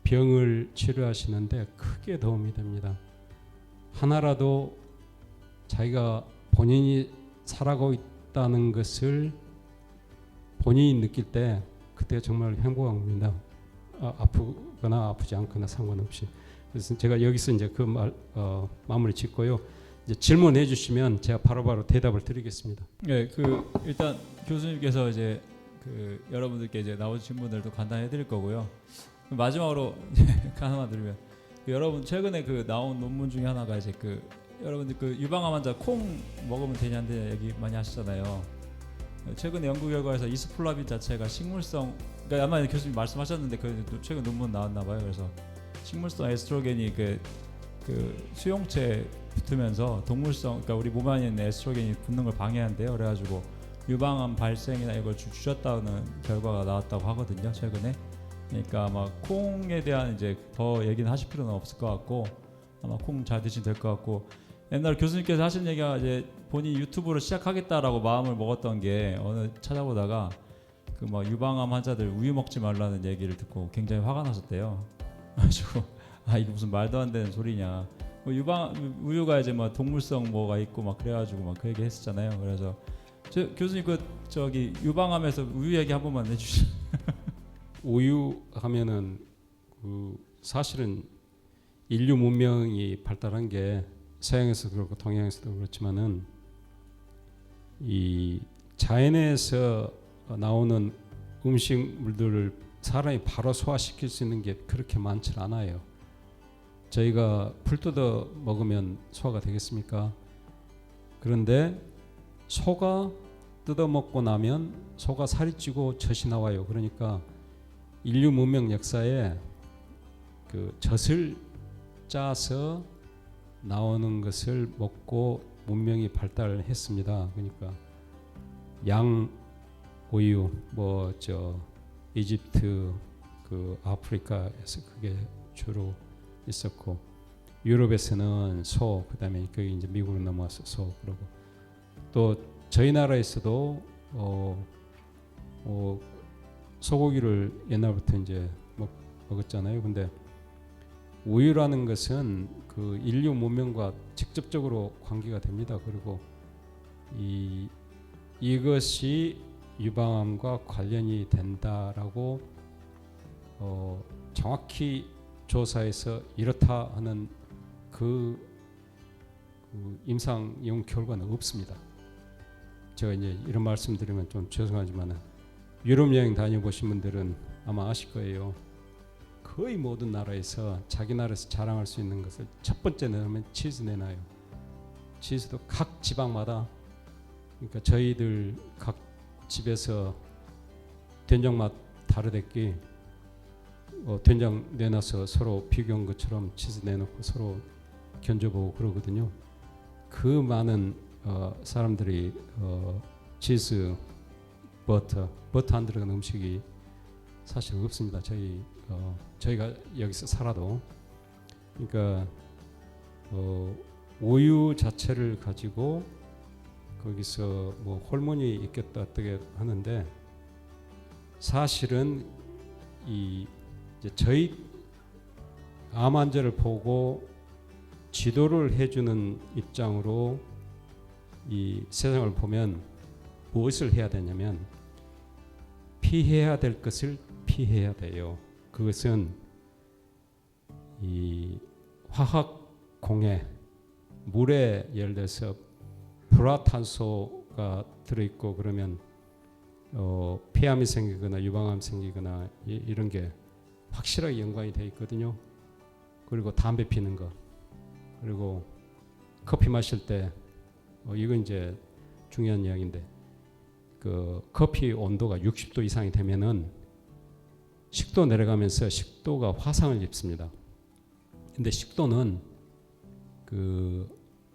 병을 치료하시는데 크게 도움이 됩니다. 하나라도 자기가 본인이 살아가고 있다는 것을 본인이 느낄 때 그때 정말 행복한 겁니다. 아프거나 아프지 않거나 상관없이. 그래서 제가 여기서 이제 그 마무리 짓고요. 이제 질문해 주시면 제가 바로바로 대답을 드리겠습니다. 네, 그 일단 교수님께서 이제 그 여러분들께 이제 나온 질문들도 간단히 해드릴 거고요. 마지막으로 하나만 드리면 여러분 최근에 그 나온 논문 중에 하나가 이제 그 여러분들 그 유방암 환자 콩 먹으면 되냐는데 얘기 많이 하시잖아요. 최근에 연구 결과에서 이스플라빈 자체가 식물성, 그러니까 아마 교수님 말씀하셨는데 그 최근 논문 나왔나 봐요. 그래서 식물성 에스트로겐이 그 수용체에 붙으면서 동물성, 그러니까 우리 몸 안에 있는 에스트로겐이 붙는 걸 방해한대요. 그래가지고 유방암 발생이나 이걸 줄였다는 결과가 나왔다고 하거든요. 최근에. 그러니까 아마 콩에 대한 이제 더 얘기는 하실 필요는 없을 것 같고 아마 콩 잘 드시면 될 것 같고 옛날 교수님께서 하신 얘기가 이제 본인이 유튜브를 시작하겠다라고 마음을 먹었던 게 어느 찾아보다가 그 뭐 유방암 환자들 우유 먹지 말라는 얘기를 듣고 굉장히 화가 나셨대요. 그래가지고 이게 무슨 말도 안 되는 소리냐. 뭐 우유가 이제 뭐 동물성 뭐가 있고 막 그래가지고 막 그 얘기 했었잖아요. 그래서 교수님 그 저기 유방암에서 우유 얘기 한 번만 해주시죠. 우유 하면은 그 사실은 인류 문명이 발달한 게 서양에서도 그렇고 동양에서도 그렇지만은 이 자연에서 나오는 음식물들을 사람이 바로 소화시킬 수 있는 게 그렇게 많지 않아요. 저희가 풀 뜯어 먹으면 소화가 되겠습니까? 그런데 소가 뜯어 먹고 나면 소가 살이 찌고 젖이 나와요. 그러니까 인류 문명 역사에 그 젖을 짜서 나오는 것을 먹고 문명이 발달을 했습니다. 그러니까 양 우유 뭐 이집트 그 아프리카에서 그게 주로 있었고 유럽에서는 소, 그다음에 그게 이제 미국으로 넘어와서 소, 그러고 또 저희 나라에서도 소고기를 옛날부터 이제 먹었잖아요. 근데 우유라는 것은 그 인류 문명과 직접적으로 관계가 됩니다. 그리고 이것이 유방암과 관련이 된다라고 정확히 조사해서 이렇다 하는 그 임상 연구 결과는 없습니다. 제가 이제 이런 말씀드리면 좀 죄송하지만은 유럽 여행 다녀보신 분들은 아마 아실 거예요. 거의 모든 나라에서 자기 나라에서 자랑할 수 있는 것을 첫 번째 내놓으면 치즈 내놔요. 치즈도 각 지방마다, 그러니까 저희들 각 집에서 된장 맛 다르댔기 된장 내놔서 서로 비교한 것처럼 치즈 내놓고 서로 견져보고 그러거든요. 그 많은 사람들이 치즈, 버터 안 들어간 음식이 사실 없습니다. 저희가 여기서 살아도. 그러니까 우유 자체를 가지고 거기서 뭐 호르몬이 있겠다 어떻게 하는데, 사실은 이제 저희 암 환자를 보고 지도를 해주는 입장으로 이 세상을 보면 무엇을 해야 되냐면 피해야 될 것을 피해야 돼요. 그것은 이 화학 공해, 물에 예를 들어서 불화탄소가 들어있고 그러면 폐암이 생기거나 유방암 생기거나 이런 게 확실하게 연관이 돼 있거든요. 그리고 담배 피는 거, 그리고 커피 마실 때 이건 이제 중요한 이야기인데, 그 커피 온도가 60도 이상이 되면은 식도 내려가면서 식도가 화상을 입습니다. 근데 식도는 그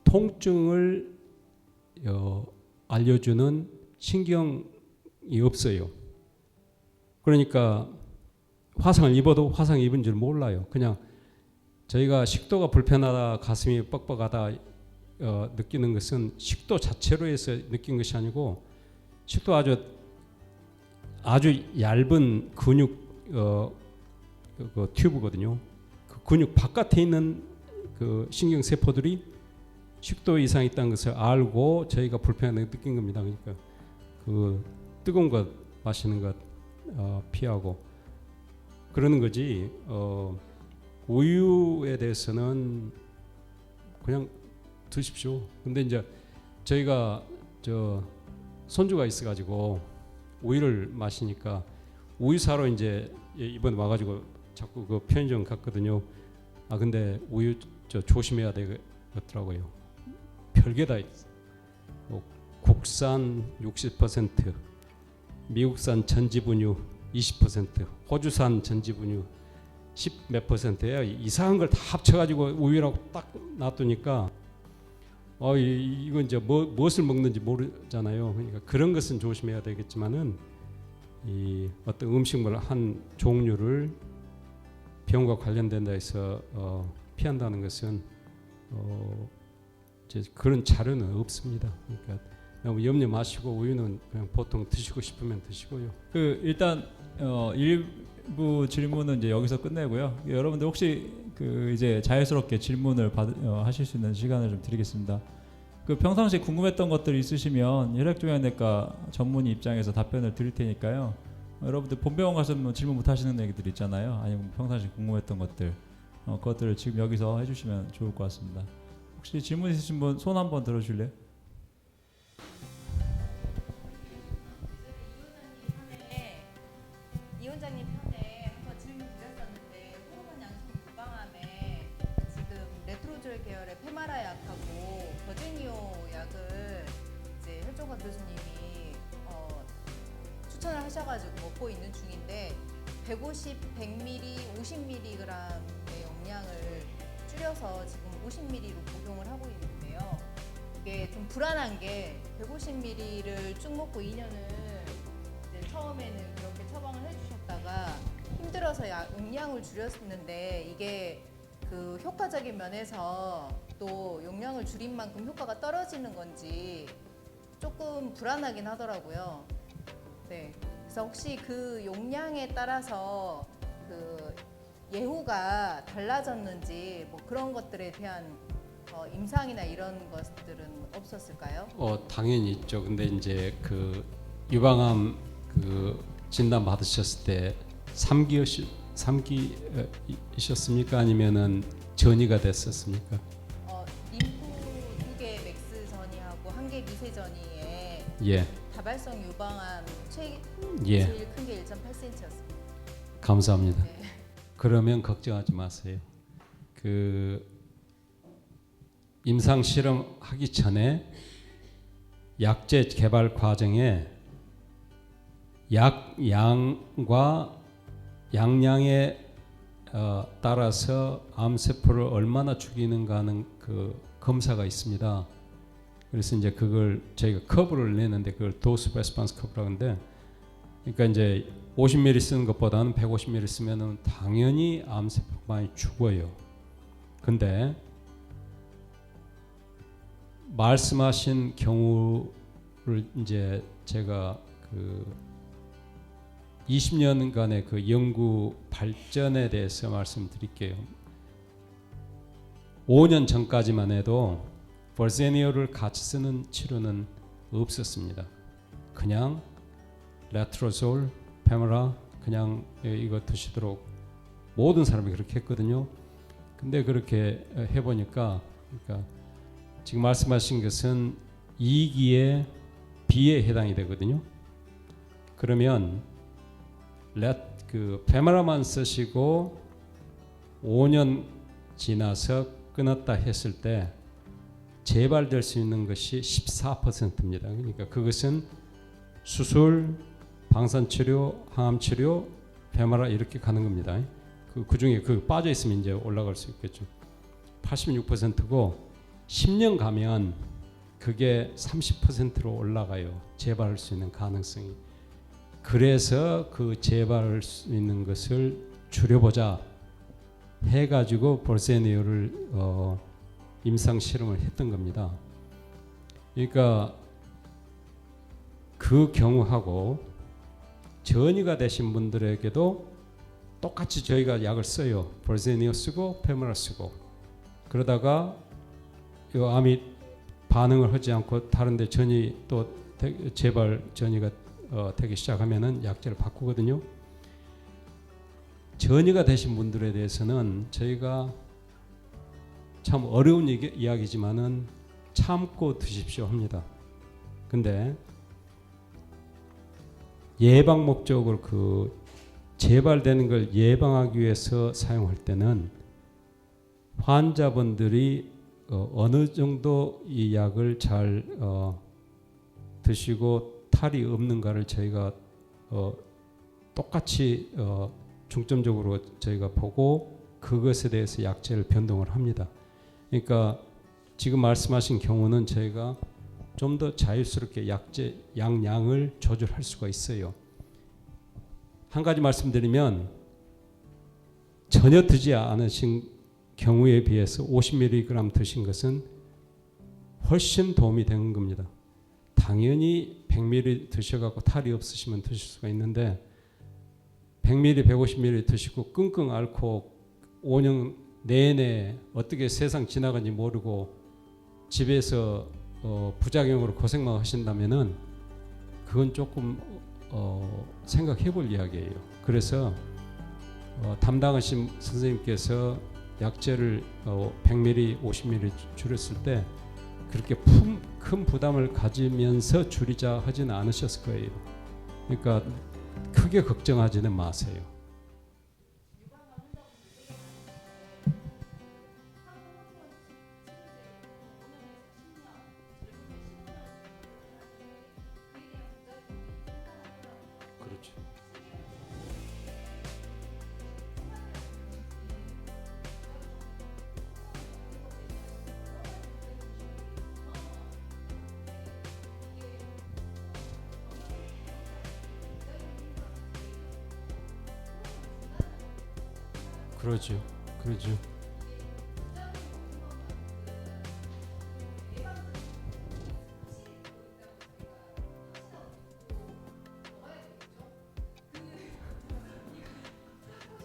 통증을 알려주는 신경이 없어요. 그러니까 화상을 입어도 화상 입은 줄 몰라요. 그냥 저희가 식도가 불편하다, 가슴이 뻑뻑하다 느끼는 것은 식도 자체로 해서 느낀 것이 아니고, 식도 아주 얇은 근육 그 튜브거든요. 그 근육 바깥에 있는 그 신경 세포들이 식도 이상이 있다는 것을 알고 저희가 불편하게 느낀 겁니다. 그러니까 그 뜨거운 것 마시는 것 피하고 그러는 거지. 우유에 대해서는 그냥 드십시오. 근데 이제 저희가 손주가 있어가지고 우유를 마시니까 우유 사러 이제 이번에 와가지고 자꾸 그 편의점 갔거든요. 근데 우유 조심해야 되겠더라고요. 별게 다 있어. 뭐 국산 60%, 미국산 전지분유 20%, 호주산 전지분유 10 몇 %예요. 이상한 걸 다 합쳐가지고 우유라고 딱 놔두니까 이건 이제 무엇을 먹는지 모르잖아요. 그러니까 그런 것은 조심해야 되겠지만은 이 어떤 음식물 한 종류를 병과 관련된다 해서 피한다는 것은 이제 그런 자료는 없습니다. 그러니까 너무 염려 마시고 우유는 그냥 보통 드시고 싶으면 드시고요. 일단 일부 질문은 이제 여기서 끝내고요. 여러분들 혹시 이제 자연스럽게 질문을 하실 수 있는 시간을 좀 드리겠습니다. 평상시에 궁금했던 것들 있으시면 혈액종양내과 전문의 입장에서 답변을 드릴 테니까요. 여러분들 본병원 가서 질문 못 하시는 얘기들 있잖아요. 아니면 평상시에 궁금했던 것들, 그것들을 지금 여기서 해주시면 좋을 것 같습니다. 혹시 질문 있으신 분 손 한번 들어주실래요? 이 원장님 편에 한번 질문 드렸었는데, 호르몬 양성 유방암에 지금 레트로졸 계열의 페마라 약하고 버제니오 약을 이제 혈종과 교수님이 추천을 하셔가지고 먹고 있는 중인데, 150, 100ml, 50mg의 용량을 줄여서 지금 50ml로 복용을 하고 있는데요. 이게 좀 불안한 게 150ml를 쭉 먹고 2년을 이제 처음에는 그렇게 처방을 해주셨다가 힘들어서 용량을 줄였는데, 이게 그 효과적인 면에서 또 용량을 줄인 만큼 효과가 떨어지는 건지 조금 불안하긴 하더라고요. 네, 그래서 혹시 그 용량에 따라서 그 예후가 달라졌는지 뭐 그런 것들에 대한 임상이나 이런 것들은 없었을까요? 당연히 있죠. 근데 이제 그 유방암 그 진단 받으셨을 때 3기이셨습니까? 아니면은 전이가 됐었습니까? 림프 2개 맥스 전이하고 1개 미세 전이에 예, 다발성 유방암 예. 제일 큰 게 1.8cm였습니다. 감사합니다. 네. 그러면 걱정하지 마세요. 그 임상 실험 하기 전에 약제 개발 과정에 약 양과 양량에 따라서 암세포를 얼마나 죽이는가 하는 그 검사가 있습니다. 그래서 이제 그걸 저희가 커브를 내는데 그걸 도스 레스폰스 커브라고 하는데, 그러니까 이제 50ml 쓰는 것보다는 150ml 쓰면은 당연히 암세포가 많이 죽어요. 근데 말씀하신 경우를 이제 제가 그 20년간의 그 연구 발전에 대해서 말씀드릴게요. 5년 전까지만 해도 벌세니어를 같이 쓰는 치료는 없었습니다. 그냥 레트로솔, 페모라 그냥 이거 드시도록 모든 사람이 그렇게 했거든요. 근데 그렇게 해보니까 그러니까 지금 말씀하신 것은 2기의 B에 해당이 되거든요. 그러면 그 페모라만 쓰시고 5년 지나서 끊었다 했을 때 재발될 수 있는 것이 14%입니다. 그러니까 그것은 수술, 방사치료, 항암치료, 페모라 이렇게 가는 겁니다. 그 중에 그 빠져 있으면 이제 올라갈 수 있겠죠. 86%고 10년 가면 그게 30%로 올라가요. 재발할 수 있는 가능성이. 그래서 그 재발할 수 있는 것을 줄여보자 해가지고 벌세니어를 임상 실험을 했던 겁니다. 그러니까 그 경우하고 전이가 되신 분들에게도 똑같이 저희가 약을 써요. 벌세니어 쓰고 페모라 쓰고. 그러다가 이 암이 반응을 하지 않고 다른데 전이 또 재발 전이가 되기 시작하면은 약제를 바꾸거든요. 전이가 되신 분들에 대해서는 저희가 참 어려운 이야기지만은 참고 드십시오 합니다. 근데 예방 목적으로 그 재발되는 걸 예방하기 위해서 사용할 때는 환자분들이 어느 정도 이 약을 잘 드시고 탈이 없는가를 저희가 똑같이 중점적으로 저희가 보고 그것에 대해서 약제를 변동을 합니다. 그러니까 지금 말씀하신 경우는 저희가 좀 더 자유스럽게 약제 양을 조절할 수가 있어요. 한 가지 말씀드리면 전혀 드지 않으신 경우에 비해서 50mg 드신 것은 훨씬 도움이 되는 겁니다. 당연히 100ml 드셔갖고 탈이 없으시면 드실 수가 있는데 100ml, 150ml 드시고 끙끙 앓고 5년 내내 어떻게 세상 지나간지 모르고 집에서 부작용으로 고생만 하신다면은 그건 조금 생각해볼 이야기예요. 그래서 담당하신 선생님께서 약제를 100ml, 50ml 줄였을 때 그렇게 큰 부담을 가지면서 줄이자 하지는 않으셨을 거예요. 그러니까 크게 걱정하지는 마세요. 그렇죠. 그러죠. 그러죠.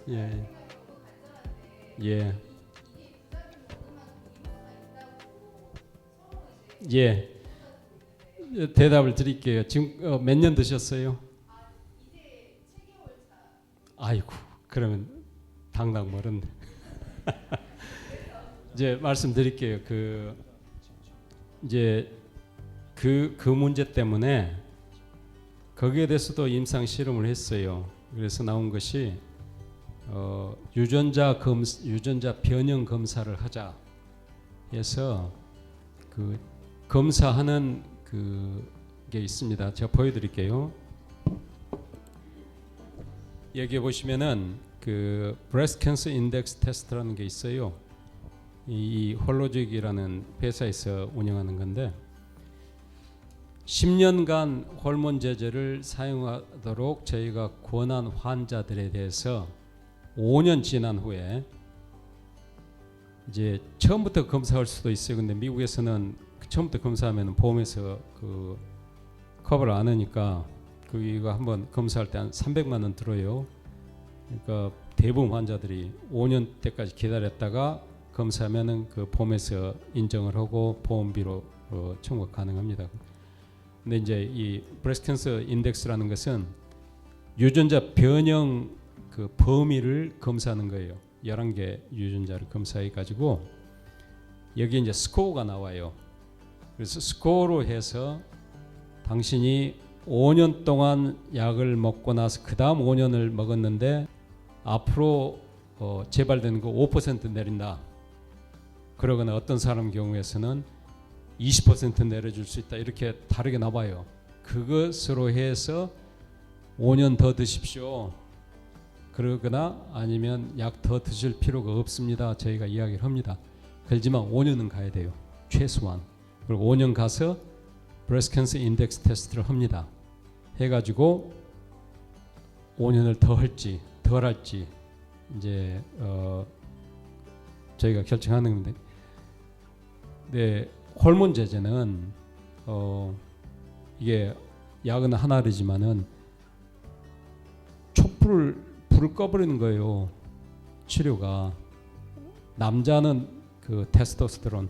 예. 예. 예, 대답을 드릴게요. 지금 몇 년 드셨어요? 아이고, 그러면 당당 멀었네. 이제 말씀드릴게요. 이제 그 문제 때문에 거기에 대해서도 임상 실험을 했어요. 그래서 나온 것이 유전자 변형 검사를 하자 해서 그 검사하는 그게 있습니다. 제가 보여드릴게요. 여기 보시면은 그 브레스트 캔서 인덱스 테스트라는 게 있어요. 이 홀로직이라는 회사에서 운영하는 건데 10년간 호르몬 제제를 사용하도록 저희가 권한 환자들에 대해서 5년 지난 후에 이제 처음부터 검사할 수도 있어요. 근데 미국에서는 처음부터 검사하면 보험에서 그 커버를 안 하니까 그거 한번 검사할 때 한 300만 원 들어요. 그러니까 대부분 환자들이 5년 때까지 기다렸다가 검사하면은 그 보험에서 인정을 하고 보험비로 청구 가능합니다. 근데 이제 이 브레스트 캔서 인덱스라는 것은 유전자 변형 그 범위를 검사하는 거예요. 11개 유전자를 검사해 가지고 여기 이제 스코어가 나와요. 그래서 스코어로 해서 당신이 5년 동안 약을 먹고 나서 그 다음 5년을 먹었는데 앞으로 재발되는 거 5% 내린다. 그러거나 어떤 사람 경우에서는 20% 내려줄 수 있다. 이렇게 다르게 나와요. 그것으로 해서 5년 더 드십시오. 그러거나 아니면 약 더 드실 필요가 없습니다. 저희가 이야기를 합니다. 그렇지만 5년은 가야 돼요. 최소한. 그리고 5년 가서 브레스트 캔서 인덱스 테스트를 합니다. 해가지고 5년을 더 할지 덜 할지 이제 저희가 결정하는 건데, 네, 호르몬 제제는 이게 약은 하나이지만은 불을 꺼버리는 거예요. 치료가. 남자는 그 테스토스테론,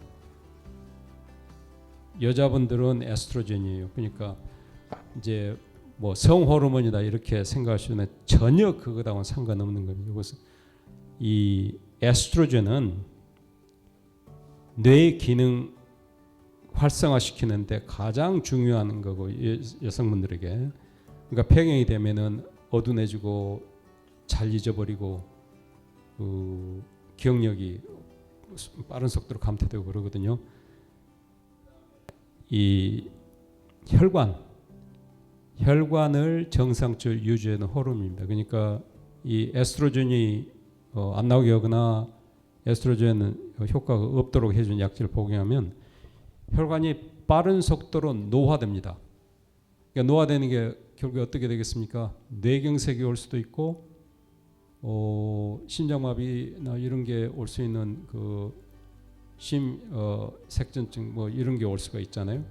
여자분들은 에스트로겐이에요. 그러니까 이제 뭐 성호르몬이다 이렇게 생각하시면 전혀 그거하고는 상관없는 겁니다. 이것은 이 에스트로겐은 뇌 기능 활성화시키는데 가장 중요한 거고 여성분들에게. 그러니까 폐경이 되면은 어두워지고 잘 잊어버리고 기억력이 빠른 속도로 감퇴되고 그러거든요. 이 혈관을 정상적으로 유지하는 호르몬입니다. 그러니까 이 에스트로겐이 안 나오게 하거나 에스트로겐 효과가 없도록 해준 약질을 복용하면 혈관이 빠른 속도로 노화됩니다. 그러니까 노화되는 게 결국에 어떻게 되겠습니까? 뇌경색이 올 수도 있고 심장마비나 이런 게 올 수 있는 그 색전증 뭐 이런 게 올 수가 있잖아요.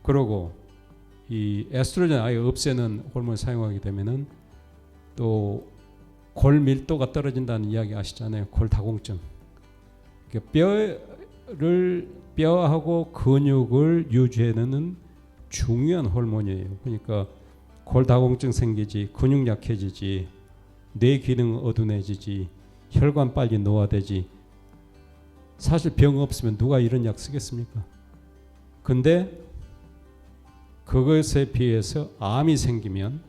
그러고 이 에스트로겐 아예 없애는 호르몬을 사용하게 되면은 또 골 밀도가 떨어진다는 이야기 아시잖아요. 골다공증. 그러니까 뼈하고 근육을 유지하는 중요한 호르몬이에요. 그러니까 골다공증 생기지, 근육 약해지지, 뇌 기능 어두워지지, 혈관 빨리 노화되지. 사실 병 없으면 누가 이런 약 쓰겠습니까? 근데 그것에 비해서 암이 생기면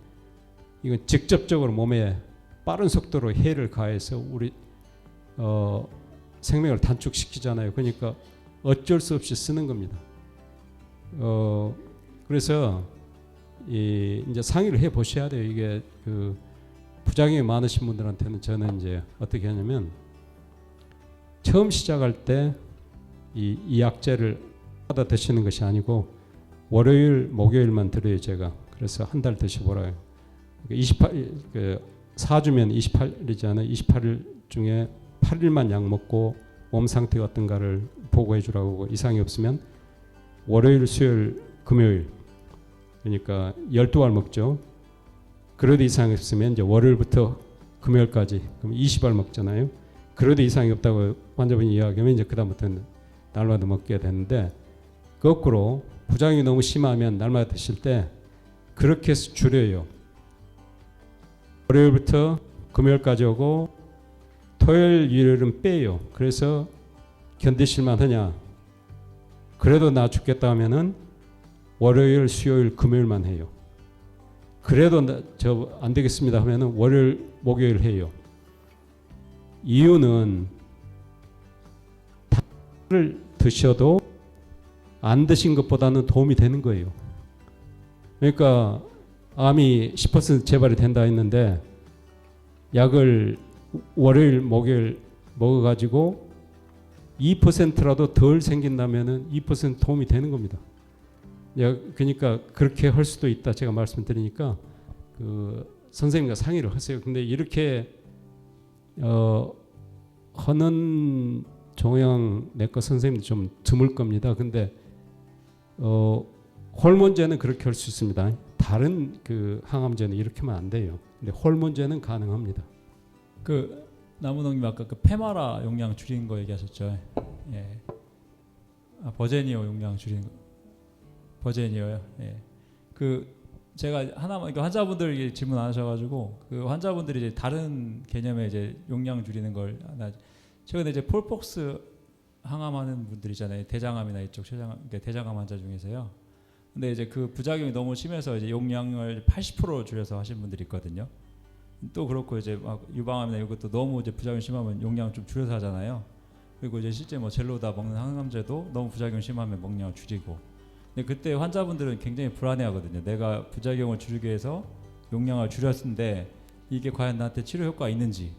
이건 직접적으로 몸에 빠른 속도로 해를 가해서 우리 생명을 단축시키잖아요. 그러니까 어쩔 수 없이 쓰는 겁니다. 그래서 이제 상의를 해 보셔야 돼요. 이게 그 부작용이 많으신 분들한테는 저는 이제 어떻게 하냐면 처음 시작할 때 이 약제를 받아 드시는 것이 아니고 월요일, 목요일만 드려요, 제가. 그래서 한 달 드셔보라요. 4주면 28일이잖아요. 28일 중에 8일만 약 먹고 몸 상태가 어떤가를 보고해 주라고 하고 이상이 없으면 월요일, 수요일, 금요일 그러니까 12알 먹죠. 그래도 이상이 없으면 이제 월요일부터 금요일까지 그럼 20알 먹잖아요. 그래도 이상이 없다고 환자분이 이야기하면 이제 그다음부터는 날마다 먹게 되는데 거꾸로 부작용이 너무 심하면 날마다 드실 때 그렇게 해서 줄여요. 월요일부터 금요일까지 오고 토요일, 일요일은 빼요. 그래서 견디실만 하냐? 그래도 나 죽겠다 하면은 월요일, 수요일, 금요일만 해요. 그래도 저 안 되겠습니다 하면은 월요일, 목요일 해요. 이유는 를 드셔도 안 드신 것보다는 도움이 되는 거예요. 그러니까 암이 10% 재발이 된다 했는데 약을 월요일, 목요일 먹어가지고 2%라도 덜 생긴다면은 2% 도움이 되는 겁니다. 그러니까 그렇게 할 수도 있다 제가 말씀드리니까 선생님과 상의를 하세요. 근데 이렇게 하는 종양내과 선생님도 좀 드물 겁니다. 근데 호르몬제는 그렇게 할 수 있습니다. 다른 항암제는 이렇게 하면 안 돼요. 근데 호르몬제는 가능합니다. 나무농님 아까 페마라 용량 줄인 거 얘기하셨죠? 예. 버제니오 용량 줄인 거. 버제니오요. 예. 제가 하나만 환자분들 질문 안 하셔가지고 환자분들이 이제 다른 개념의 이제 용량 줄이는 걸 최근에 이제 폴폭스 항암하는 분들이잖아요. 대장암이나 이쪽 대장암 환자 중에서요. 근데 이제 부작용이 너무 심해서 이제 용량을 80% 줄여서 하신 분들이 있거든요. 또 그렇고 이제 막 유방암이나 이것도 너무 이제 부작용 심하면 용량 좀 줄여서 하잖아요. 그리고 이제 실제 뭐 젤로다 먹는 항암제도 너무 부작용 심하면 먹량을 줄이고. 근데 그때 환자분들은 굉장히 불안해하거든요. 내가 부작용을 줄이기 위해서 용량을 줄였는데 이게 과연 나한테 치료 효과가 있는지.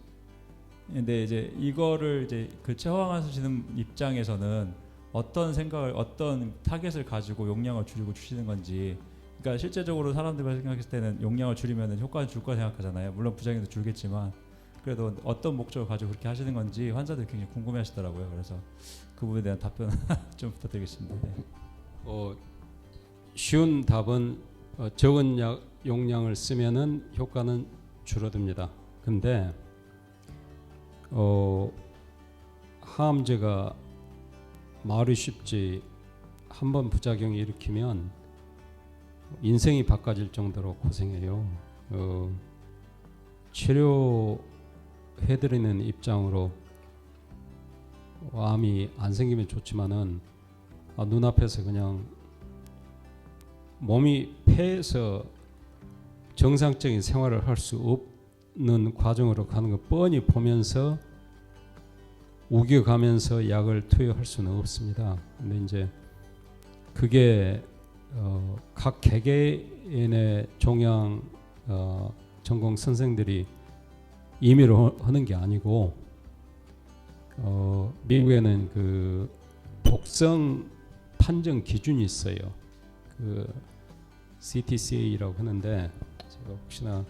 근데 이제 이거를 이제 처방하시는 입장에서는 어떤 생각을, 어떤 타겟을 가지고 용량을 줄이고 주시는 건지. 그러니까 실제적으로 사람들이 생각했을 때는 용량을 줄이면 효과는 줄 거라 생각하잖아요. 물론 부작용도 줄겠지만 그래도 어떤 목적을 가지고 그렇게 하시는 건지 환자들이 굉장히 궁금해하시더라고요. 그래서 그 부분에 대한 답변 좀 부탁드리겠습니다. 네. 쉬운 답은 적은 용량을 쓰면은 효과는 줄어듭니다. 근데 항암제가 말이 쉽지 한번 부작용이 일으키면 인생이 바꿔질 정도로 고생해요. 치료해드리는 입장으로 암이 안 생기면 좋지만은 눈앞에서 그냥 몸이 폐해서 정상적인 생활을 할 수 없는 과정으로 가는 걸 뻔히 보면서 우겨가면서 약을 투여할 수는 없습니다. 근데 이제 그게 각 개개인의 종양 전공 선생들이 임의로 하는 게 아니고 미국에는 독성 판정 기준이 있어요. CTCA라고 하는데 제가 혹시나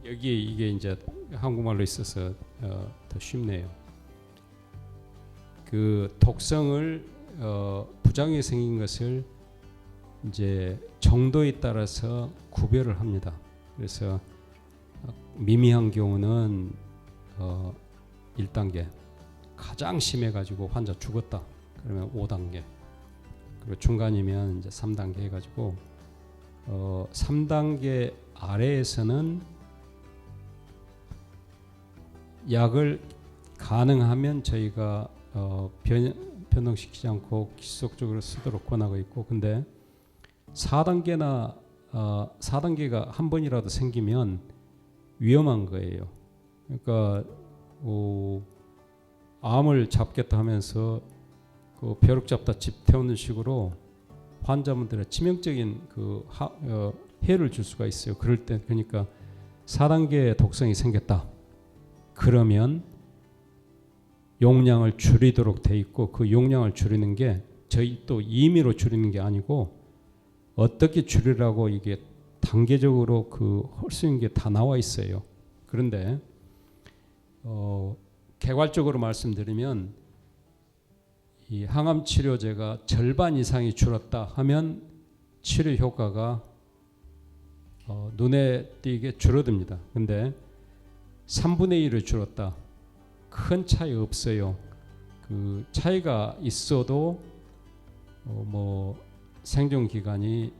여기에 이게 이제 한국말로 있어서 더 쉽네요. 독성을 부작용이 생긴 것을 이제 정도에 따라서 구별을 합니다. 그래서 미미한 경우는 1단계, 가장 심해가지고 환자 죽었다 그러면 5단계, 그리고 중간이면 이제 3단계 해가지고 3단계 아래에서는 약을 가능하면 저희가 변동시키지 않고 지속적으로 쓰도록 권하고 있고, 근데 4단계나 4단계가 한 번이라도 생기면 위험한 거예요. 그러니까 암을 잡겠다 하면서 벼룩 잡다 집 태우는 식으로 환자분들의 치명적인 해를 줄 수가 있어요. 그럴 때 그러니까 4단계 독성이 생겼다. 그러면 용량을 줄이도록 돼 있고, 그 용량을 줄이는 게 저희 또 임의로 줄이는 게 아니고 어떻게 줄이라고 이게 단계적으로 할 수 있는 게 다 나와 있어요. 그런데 개괄적으로 말씀드리면 이 항암 치료제가 절반 이상이 줄었다 하면 치료 효과가 눈에 띄게 줄어듭니다. 근데 3분의 1을 줄었다. 큰 차이 없어요. 차이가 있어도 뭐 생존 기간이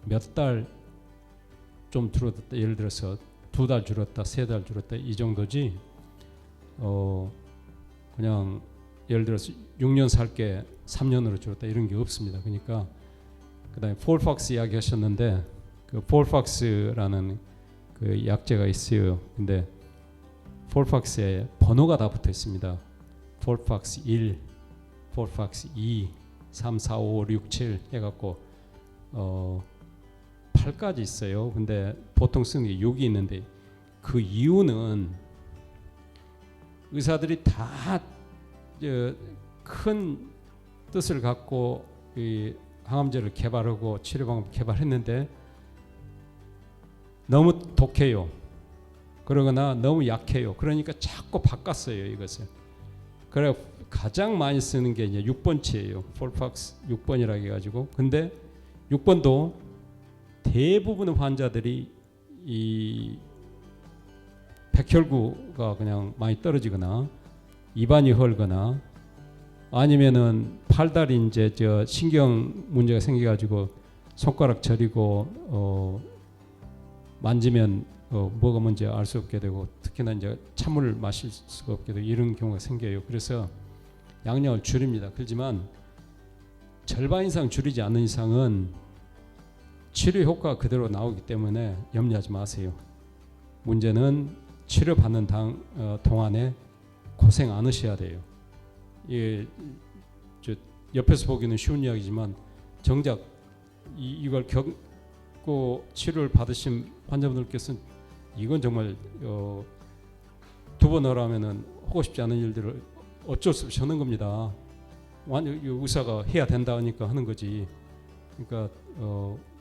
몇 달 좀 줄어들었다, 예를 들어서 2달 줄었다, 3달 줄었다 이 정도지. 그냥 예를 들어서 6년 살게 3년으로 줄었다 이런 게 없습니다. 그러니까 그다음에 폴팍스 이야기하셨는데 그 폴팍스라는 그 약제가 있어요. 근데 폴팍스에 번호가 다 붙어 있습니다. 폴팍스 1, 폴팍스 2, 3, 4, 5, 6, 7 해갖고 8까지 있어요. 근데 보통 쓰는 게 6이 있는데 그 이유는 의사들이 다 큰 뜻을 갖고 이 항암제를 개발하고 치료 방법 개발했는데 너무 독해요. 그러거나 너무 약해요. 그러니까 자꾸 바꿨어요 이것을. 그래 가장 많이 쓰는 게 이제 6번치예요. 폴팍스 6번이라고 해가지고. 근데 6번도 대부분의 환자들이 이 백혈구가 그냥 많이 떨어지거나 입안이 헐거나 아니면은 팔다리 이제 저 신경 문제가 생겨가지고 손가락 저리고 만지면 뭐가 뭔지 알 수 없게 되고 특히나 이제 찬물을 마실 수가 없게 되고 이런 경우가 생겨요. 그래서 양량을 줄입니다. 그렇지만 절반 이상 줄이지 않는 이상은 치료 효과가 그대로 나오기 때문에 염려하지 마세요. 문제는 치료받는 동안에 고생 안 하셔야 돼요. 예, 저 옆에서 보기는 쉬운 이야기지만 정작 이걸 겪고 치료를 받으신 환자분들께서는 이건 정말 2번 하라면은 하고 싶지 않은 일들을 어쩔 수 없이 하는 겁니다. 의사가 해야 된다 하니까 하는 거지. 그러니까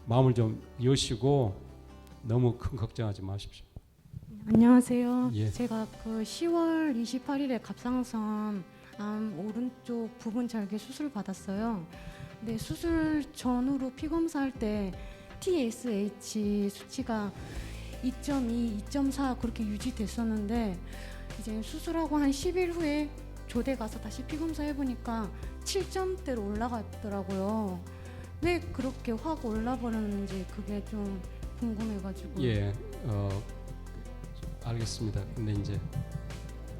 마음을 좀 여시고 너무 큰 걱정하지 마십시오. 안녕하세요. 예. 제가 그 10월 28일에 갑상선 암 오른쪽 부분 절개 수술 받았어요. 근데 수술 전후로 피 검사할 때 TSH 수치가 2.2, 2.4 그렇게 유지됐었는데 이제 수술하고 한 10일 후에 조대 가서 다시 피 검사해 보니까 7점대로 올라갔더라고요. 왜 그렇게 확 올라버렸는지 그게 좀 궁금해가지고. 예, 알겠습니다. 근데 이제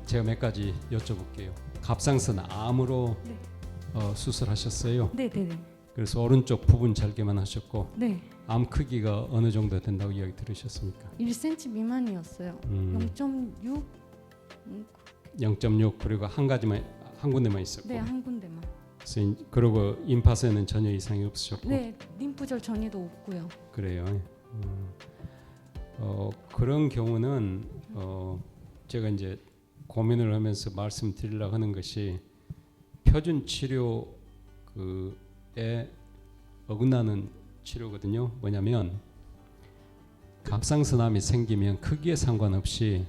제가 몇 가지 여쭤볼게요. 갑상선 암으로 네. 수술하셨어요. 네네네. 그래서 오른쪽 부분 절개만 하셨고 네. 암 크기가 어느 정도 된다고 이야기 들으셨습니까? 1cm 미만이었어요. 0.6. 0.6 그리고 한 군데만 있었고. 네, 한 군데만. 그리고 임파선에는 전혀 이상이 없으셨고. 네, 림프절 전이도 없고요. 그래요. 그런 경우는 제가 이제 고민을 하면서 말씀드리려고 하는 것이 표준 치료에 어긋나는 치료거든요. 뭐냐면 갑상선암이 생기면 크기에 상관없이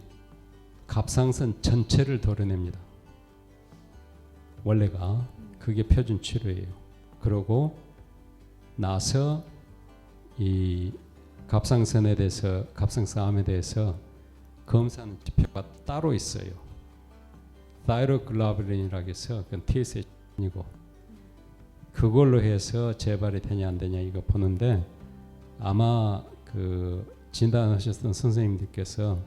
갑상선 전체를 도려냅니다. 원래가 그게 표준 치료예요. 그러고 나서 이 갑상선에 대해서 갑상선암에 대해서 검사하는 지표가 따로 있어요. 타이로글로불린이라고 해서 그건 TSH이고 그걸로 해서 재발이 되냐 안 되냐 이거 보는데 아마 그 진단하셨던 선생님들께서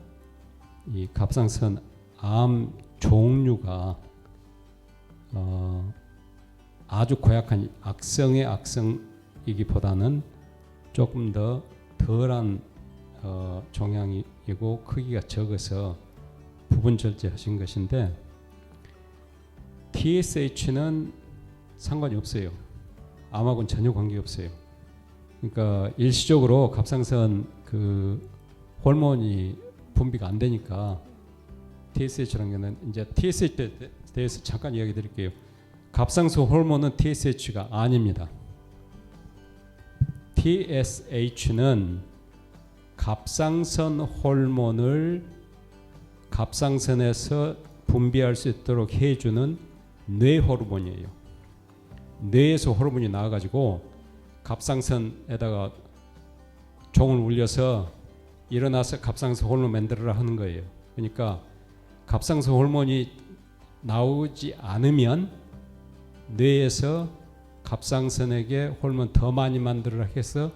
이 갑상선 암 종류가 아주 고약한 악성의 악성이기보다는 조금 더 덜한 종양이고 크기가 적어서 부분 절제하신 것인데 TSH는 상관이 없어요. 암하고는 전혀 관계 없어요. 그러니까 일시적으로 갑상선 그 호르몬이 분비가 안 되니까 TSH라는 거는 이제 TSH에 대해서 잠깐 이야기 드릴게요. 갑상선 호르몬은 TSH가 아닙니다. TSH는 갑상선 호르몬을 갑상선에서 분비할 수 있도록 해주는 뇌 호르몬이에요. 뇌에서 호르몬이 나와가지고 갑상선에다가 종을 울려서 일어나서 갑상선 호르몬 만들어라 하는 거예요. 그러니까 갑상선 호르몬이 나오지 않으면 뇌에서 갑상선에게 호르몬 더 많이 만들어라 해서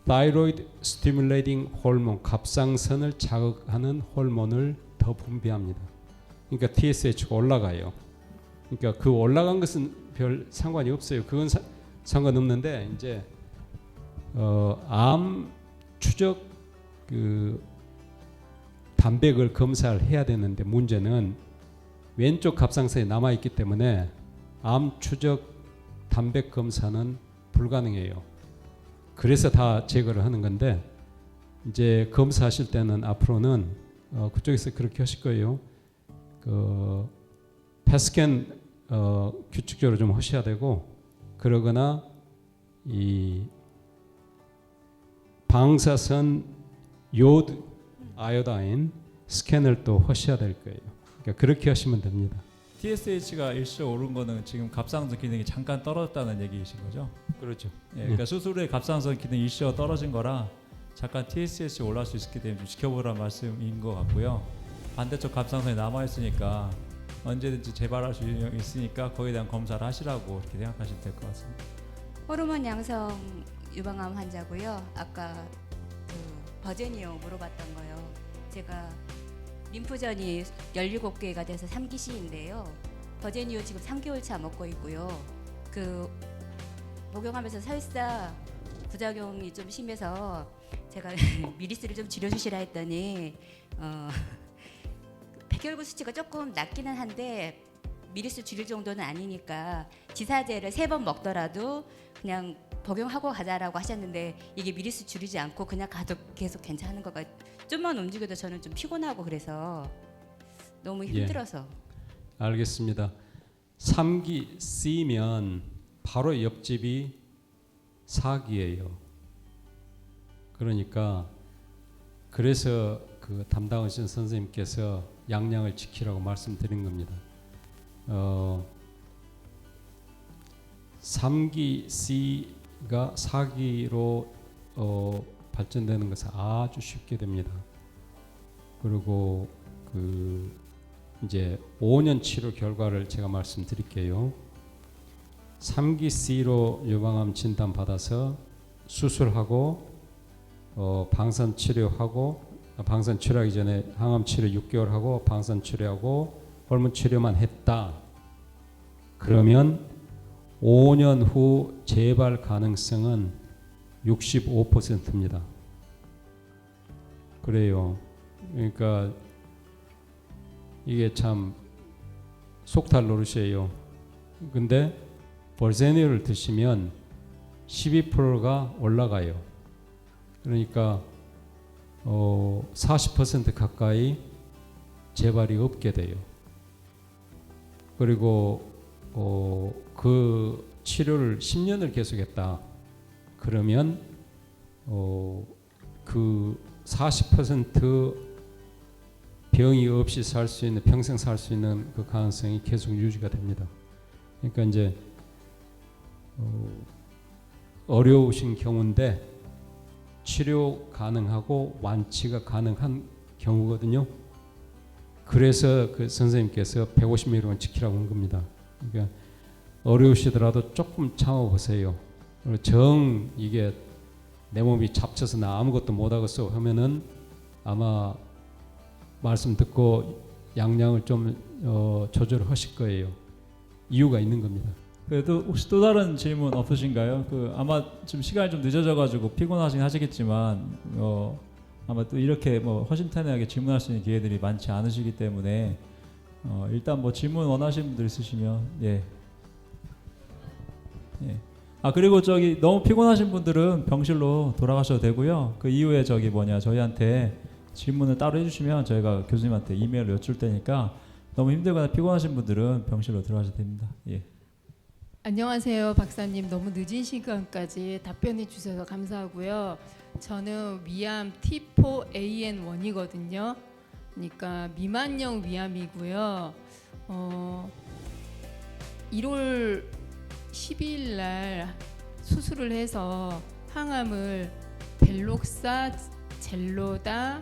thyroid stimulating 호르몬, 갑상선을 자극하는 호르몬을 더 분비합니다. 그러니까 TSH가 올라가요. 그러니까 그 올라간 것은 별 상관이 없어요. 그건 상관없는데 이제 암 추적 그 단백을 검사를 해야 되는데 문제는 왼쪽 갑상선에 남아 있기 때문에 암 추적 단백 검사는 불가능해요. 그래서 다 제거를 하는 건데 이제 검사하실 때는 앞으로는 그쪽에서 그렇게 하실 거예요. 그 펫스캔 규칙적으로 좀 하셔야 되고, 그러거나 이 방사선 요드 아이오다인 스캔을 또 하셔야 될 거예요. 그러니까 그렇게 하시면 됩니다. TSH가 일시적으로 오른 거는 지금 갑상선 기능이 잠깐 떨어졌다는 얘기이신 거죠? 그렇죠. 예, 그러니까 수술 후에 갑상선 기능이 일시적으로 떨어진 거라 잠깐 TSH 올라갈 수 있기 때문에 좀 지켜보라는 말씀인 것 같고요. 반대쪽 갑상선이 남아 있으니까 언제든지 재발할 수 있으니까 거기에 대한 검사를 하시라고 이렇게 생각하시면 될 것 같습니다. 호르몬 양성 유방암 환자고요. 아까 그 버제니오 물어봤던 거요. 제가 림프전이 17개가 돼서 3기시인데요. 버제니오 지금 3개월 차 먹고 있고요. 그 복용하면서 설사 부작용이 좀 심해서 제가 미리스를 좀 줄여주시라 했더니 백혈구 수치가 조금 낮기는 한데 미리스 줄일 정도는 아니니까 지사제를 3번 먹더라도 그냥 복용하고 가자라고 하셨는데 이게 미리스 줄이지 않고 그냥 가도 계속 괜찮은 거가 좀만 움직여도 저는 좀 피곤하고 그래서 너무 힘들어서. 알겠습니다. 3기 C면 바로 옆집이 4기예요. 그러니까 그래서 그 담당하신 선생님께서 양량을 지키라고 말씀드린 겁니다. 3기 C가 4기로 발전되는 것은 아주 쉽게 됩니다. 그리고 그 이제 5년 치료 결과를 제가 말씀드릴게요. 3기 C로 유방암 진단 받아서 수술하고 방사선 치료하고, 방사선 치료하기 전에 항암 치료 6개월 하고 방사선 치료하고 호르몬 치료만 했다. 그러면 5년 후 재발 가능성은 65%입니다. 그래요. 그러니까 이게 참 속탈 노릇이에요. 근데 버제니오를 드시면 12%가 올라가요. 그러니까 40% 가까이 재발이 없게 돼요. 그리고 그 치료를 10년을 계속했다. 그러면 그 40% 병이 없이 살 수 있는, 평생 살 수 있는 그 가능성이 계속 유지가 됩니다. 그러니까 이제 어려우신 경우인데 치료 가능하고 완치가 가능한 경우거든요. 그래서 그 선생님께서 150mg만 지키라고 한 겁니다. 그러니까 어려우시더라도 조금 참아보세요. 정 이게 내 몸이 잡쳐서 나 아무것도 못하겠어 하면은 아마 말씀 듣고 양량을 좀 조절하실 거예요. 이유가 있는 겁니다. 그래도 혹시 또 다른 질문 없으신가요? 그 아마 좀 시간이 좀 늦어져가지고 피곤하긴 하시겠지만 아마 또 이렇게 뭐 허심탄회하게 질문할 수 있는 기회들이 많지 않으시기 때문에 일단 뭐 질문 원하시는 분들 있으시면 예. 아 그리고 저기 너무 피곤하신 분들은 병실로 돌아가셔도 되고요. 그 이후에 저기 저희한테 질문을 따로 해주시면 저희가 교수님한테 이메일로 여쭐 테니까 너무 힘들거나 피곤하신 분들은 병실로 들어가셔도 됩니다. 예. 안녕하세요, 박사님. 너무 늦은 시간까지 답변해 주셔서 감사하고요. 저는 위암 T4AN1이거든요. 그러니까 미만형 위암이고요. 1월 12일 날 수술을 해서 항암을 벨록사, 젤로다,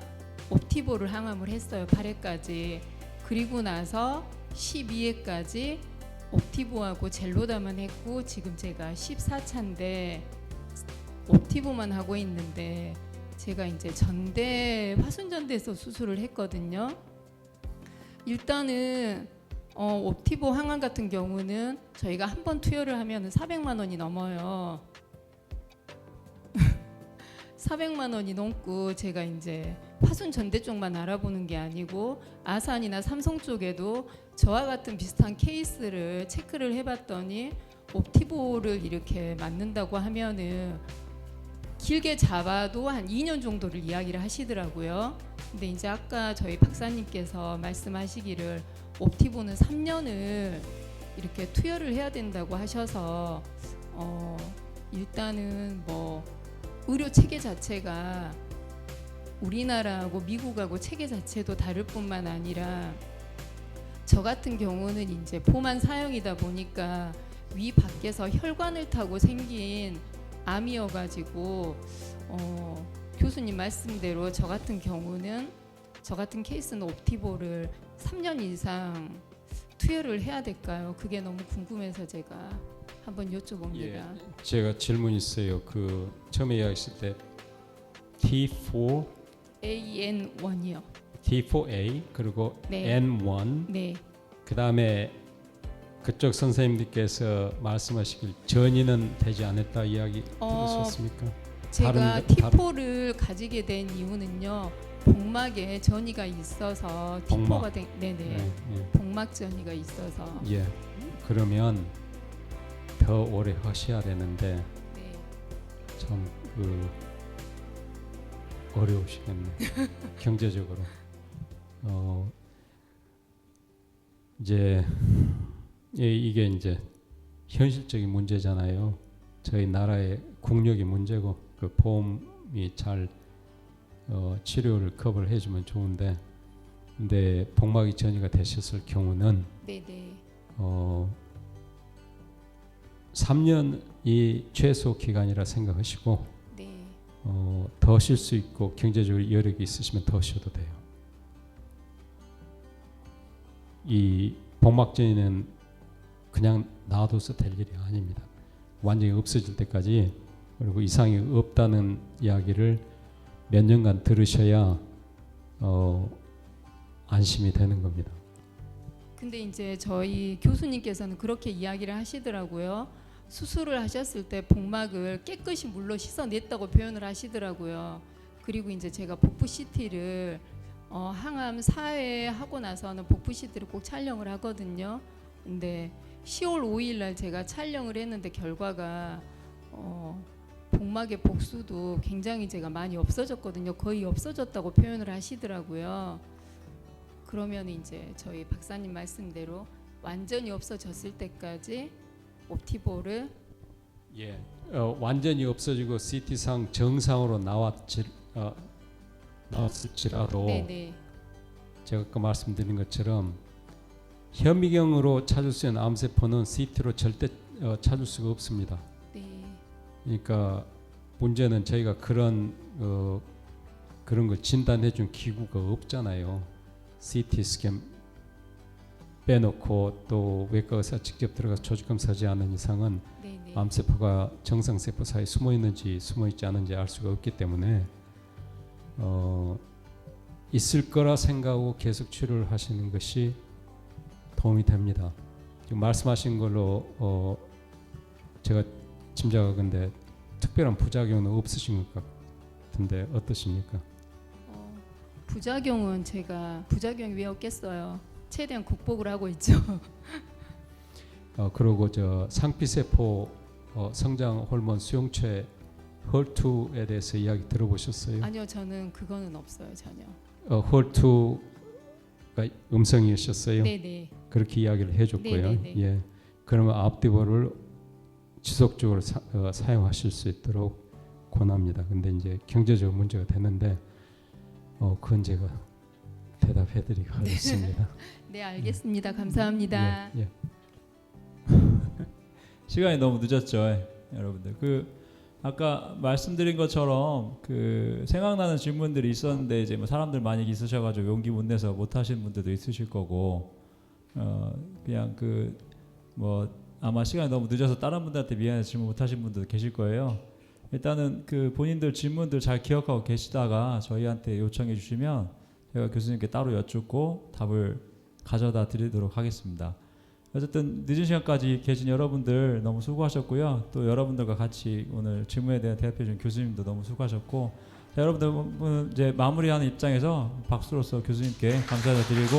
옵티보를 항암을 했어요. 8회까지. 그리고 나서 12회까지 옵티보하고 젤로다만 했고 지금 제가 14차인데 옵티보만 하고 있는데 제가 이제 전대 화순전대에서 수술을 했거든요. 일단은 옵티보 항암 같은 경우는 저희가 한 번 투여를 하면 400만 원이 넘어요. 400만 원이 넘고 제가 이제 화순 전대 쪽만 알아보는 게 아니고 아산이나 삼성 쪽에도 저와 같은 비슷한 케이스를 체크를 해봤더니 옵티보를 이렇게 맞는다고 하면은 길게 잡아도 한 2년 정도를 이야기를 하시더라고요. 근데 이제 아까 저희 박사님께서 말씀하시기를 옵티보는 3년을 이렇게 투여를 해야 된다고 하셔서 일단은 뭐 의료 체계 자체가 우리나라하고 미국하고 체계 자체도 다를 뿐만 아니라 저 같은 경우는 이제 보만 사형이다 보니까 위 밖에서 혈관을 타고 생긴 암이어가지고 교수님 말씀대로 저 같은 경우는 저 같은 케이스는 옵티보를 3년 이상 투여를 해야 될까요? 그게 너무 궁금해서 제가 한번 여쭤봅니다. 예, 제가 질문 있어요. 그 처음에 이야기했을 때 T4, AN1이요. T4A 그리고 네. N1 네. 그 다음에 그쪽 선생님들께서 말씀하시길 전이는 되지 않았다 이야기 들으셨습니까? 제가 다른- T4를 가지게 된 이유는요. 복막에 전이가 있어서 복막. T4가 된 네네. 예. 복막 전이가 있어서 예. 그러면 더 오래 하셔야 되는데 네. 참 어려우시겠네. 경제적으로. 이제 이게 이제 현실적인 문제잖아요. 저희 나라의 국력이 문제고 그 보험이 잘 치료를 커버를 해주면 좋은데, 근데 복막이 전이가 되셨을 경우는 네네. 3년이 최소 기간이라 생각하시고 네. 더 쉴 수 있고 경제적으로 여력이 있으시면 더 쉬어도 돼요. 이 복막전이는 그냥 놔둬서 될 일이 아닙니다. 완전히 없어질 때까지, 그리고 이상이 없다는 이야기를 몇 년간 들으셔야 안심이 되는 겁니다. 근데 이제 저희 교수님께서는 그렇게 이야기를 하시더라고요. 수술을 하셨을 때 복막을 깨끗이 물로 씻어냈다고 표현을 하시더라고요. 그리고 이제 제가 복부 CT를 항암 4회 하고 나서는 복부 CT를 꼭 촬영을 하거든요. 근데 10월 5일 날 제가 촬영을 했는데 결과가 복막의 복수도 굉장히 제가 많이 없어졌거든요. 거의 없어졌다고 표현을 하시더라고요. 그러면 이제 저희 박사님 말씀대로 완전히 없어졌을 때까지 옵티보를 예, 완전히 없어지고 CT상 정상으로 나왔을지라도 네네. 제가 아까 말씀드린 것처럼 현미경으로 찾을 수 있는 암세포는 CT로 절대 찾을 수가 없습니다. 네. 그러니까 문제는 저희가 그런 걸 진단해준 기구가 없잖아요. CT 스캔 빼놓고 또 외과 의사 직접 들어가서 조직 검사하지 않은 이상은 네네. 암세포가 정상세포 사이에 숨어 있는지 숨어 있지 않은지 알 수가 없기 때문에 있을 거라 생각하고 계속 치료를 하시는 것이 도움이 됩니다. 지금 말씀하신 걸로 제가 짐작하건데 특별한 부작용은 없으신 것 같은데 어떠십니까? 부작용은 제가 부작용이 왜 없겠어요. 최대한 극복을 하고 있죠. 그리고 저 상피세포 성장 호르몬 수용체 HER2에 대해서 이야기 들어보셨어요? 아니요, 저는 그거는 없어요 전혀. HER2가 음성이셨어요? 네네. 그렇게 이야기를 해줬고요. 네네네. 예, 그러면 옵티보를 지속적으로 사용하실 수 있도록 권합니다. 근데 이제 경제적 문제가 되는데 그건 제가 대답해드리고 하겠습니다. 네, 알겠습니다. 감사합니다. 예. 시간이 너무 늦었죠, 여러분들. 아까 말씀드린 것처럼 생각나는 질문들이 있었는데 이제 뭐 사람들 많이 있으셔가지고 용기 못 내서 못 하신 분들도 있으실 거고, 그냥 뭐 아마 시간이 너무 늦어서 다른 분들한테 미안해서 질문 못하신 분도 계실 거예요. 일단은 그 본인들 질문들 잘 기억하고 계시다가 저희한테 요청해 주시면 제가 교수님께 따로 여쭙고 답을 가져다 드리도록 하겠습니다. 어쨌든 늦은 시간까지 계신 여러분들 너무 수고하셨고요. 또 여러분들과 같이 오늘 질문에 대한 대답해 준 교수님도 너무 수고하셨고, 자, 여러분들 이제 마무리하는 입장에서 박수로서 교수님께 감사드리고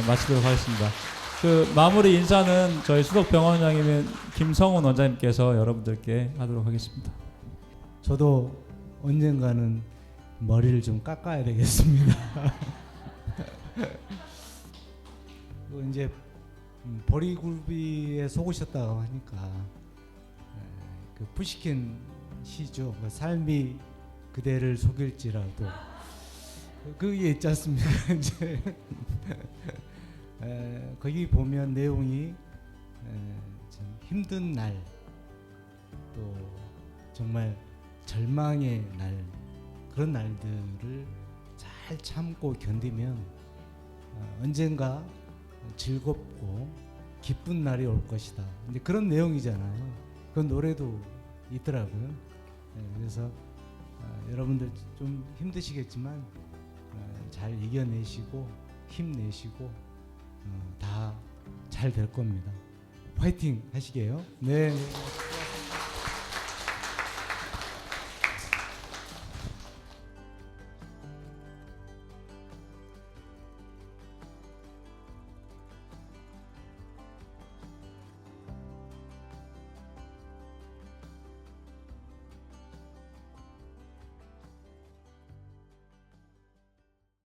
마치도록 하겠습니다. 그 마무리 인사는 저희 수석병원장님인 김성훈 원장님께서 여러분들께 하도록 하겠습니다. 저도 언젠가는 머리를 좀 깎아야 되겠습니다. 이제 보리굴비에 속으셨다고 하니까 그 푸시킨 시죠. 삶이 그대를 속일지라도 그게 있지 않습니까? 이제 거기 보면 내용이 참 힘든 날, 또 정말 절망의 날, 그런 날들을 잘 참고 견디면 언젠가 즐겁고 기쁜 날이 올 것이다. 이제 그런 내용이잖아요. 그 노래도 있더라고요. 그래서 여러분들 좀 힘드시겠지만 잘 이겨내시고 힘내시고 다 잘 될 겁니다. 화이팅 하시게요. 네.